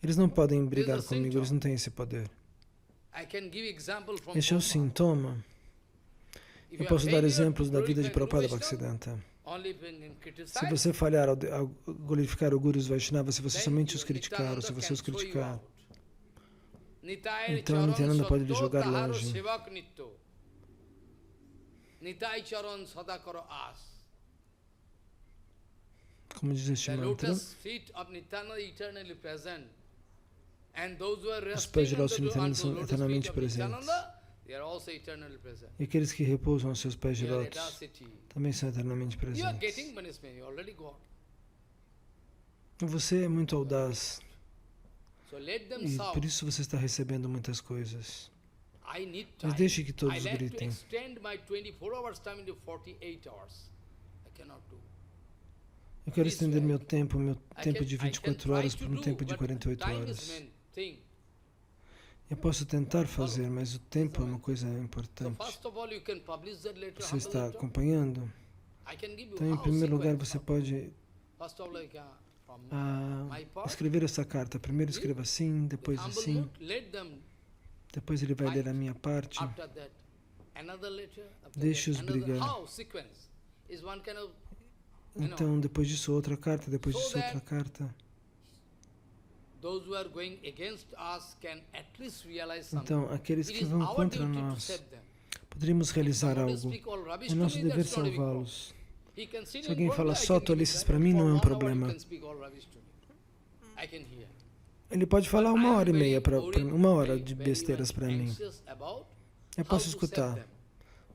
Eles não podem brigar comigo, eles não têm esse poder. Este é o sintoma. Eu posso dar exemplos da vida de Prabhupada Bhaktisiddhanta. Se você falhar ao glorificar o Guru e os Vaishnavas, se você somente os criticar, ou se você os criticar, então Nityananda pode lhe jogar longe. Como diz este mantra, And those who are Os pés de resting lótus de Nityananda unto são lotus eternamente feet of presentes. Nityananda, they are also eternally present. E aqueles que repousam aos seus pés de Your lótus audacity. também são eternamente You are presentes. getting punishment, you already got. Você é muito audaz So let them e por shout. isso você está recebendo muitas coisas. I need Mas time. deixe que I todos like to gritem. extend my 24 hours time into 48 hours. I cannot do. Eu quero estender meu tempo de I can 24 try horas to por um do, tempo de but 48 time is horas. main thing. Eu posso tentar fazer, mas o tempo é uma coisa So importante. first of all, you can publish that letter, Você humble está letter. acompanhando? I can give you Então, em how primeiro lugar, sequence você of- pode First of all, like, from my part, escrever essa carta. Primeiro escreva assim, depois humble assim, note, let them depois ele vai ler a minha parte. after that another letter, after Deixe-os that, another. brigar. How sequence is one kind of, you know, Então, depois disso, outra carta, depois So disso, outra that- carta. those who are going against us can at least realize something. Então, aqueles It que is vão our contra duty to nós, save them. poderíamos realizar Somebody algo. speak all rubbish É to nosso me, dever that's not a big problem. salvá-los. He can sit Se in alguém front fala of me, I só can give tolices him para mim, for não é um 1 hour problema. he can speak all rubbish to me. I can hear. Ele pode falar But I uma am hora e very meia, worried, uma hora very, de very besteiras much para mim. anxious about Eu how posso to escutar, save them.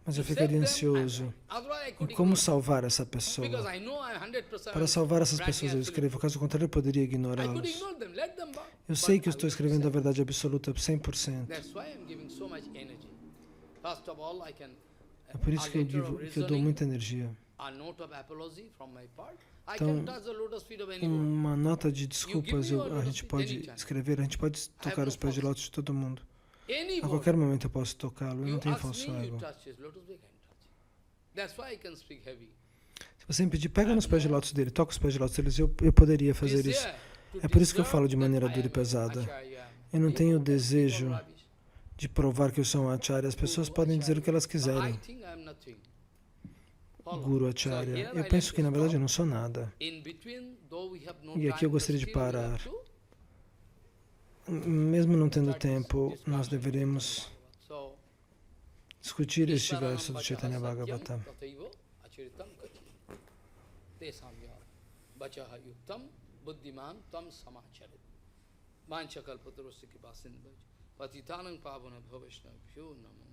mas eu To ficaria save them, ansioso I'm- otherwise I em could como ignore them. salvar essa Because pessoa. I know I'm 100% Para salvar essas writing pessoas eu absolute. escrevo, caso contrário eu poderia I could ignorá-los. ignore them, let them burn. Eu sei But que I estou will escrevendo a save verdade absoluta 100%. them. That's why I'm giving so much energy. First of all, I can É por isso a que eu, letter of que eu dou reasoning, muita energia. a note of apology from my part. I Então, can touch the lotus feet of anyone. uma nota de desculpas a gente pode anytime. escrever, a gente pode tocar os pés de lótus de todo mundo. A Anyone. qualquer momento eu posso tocá-lo, eu You não tenho ask falso me, you ego. touch his lotus, we can touch. That's why I can speak heavy. Se você me pedir, pega nos pés de lótus dele, toca os pés de lótus deles, eu poderia fazer isso. É por isso que eu falo de maneira dura e pesada. Eu não tenho o desejo de provar que eu sou um acharya. As pessoas podem dizer o que elas quiserem. Guru Acharya. Eu penso que na verdade eu não sou nada. E aqui eu gostaria de parar. Mesmo não tendo tempo, nós deveríamos discutir este verso do Chaitanya Bhagavatam. Vanchakalpatarosya kripa sindhu patitanam pavana bhavashna bhyo namo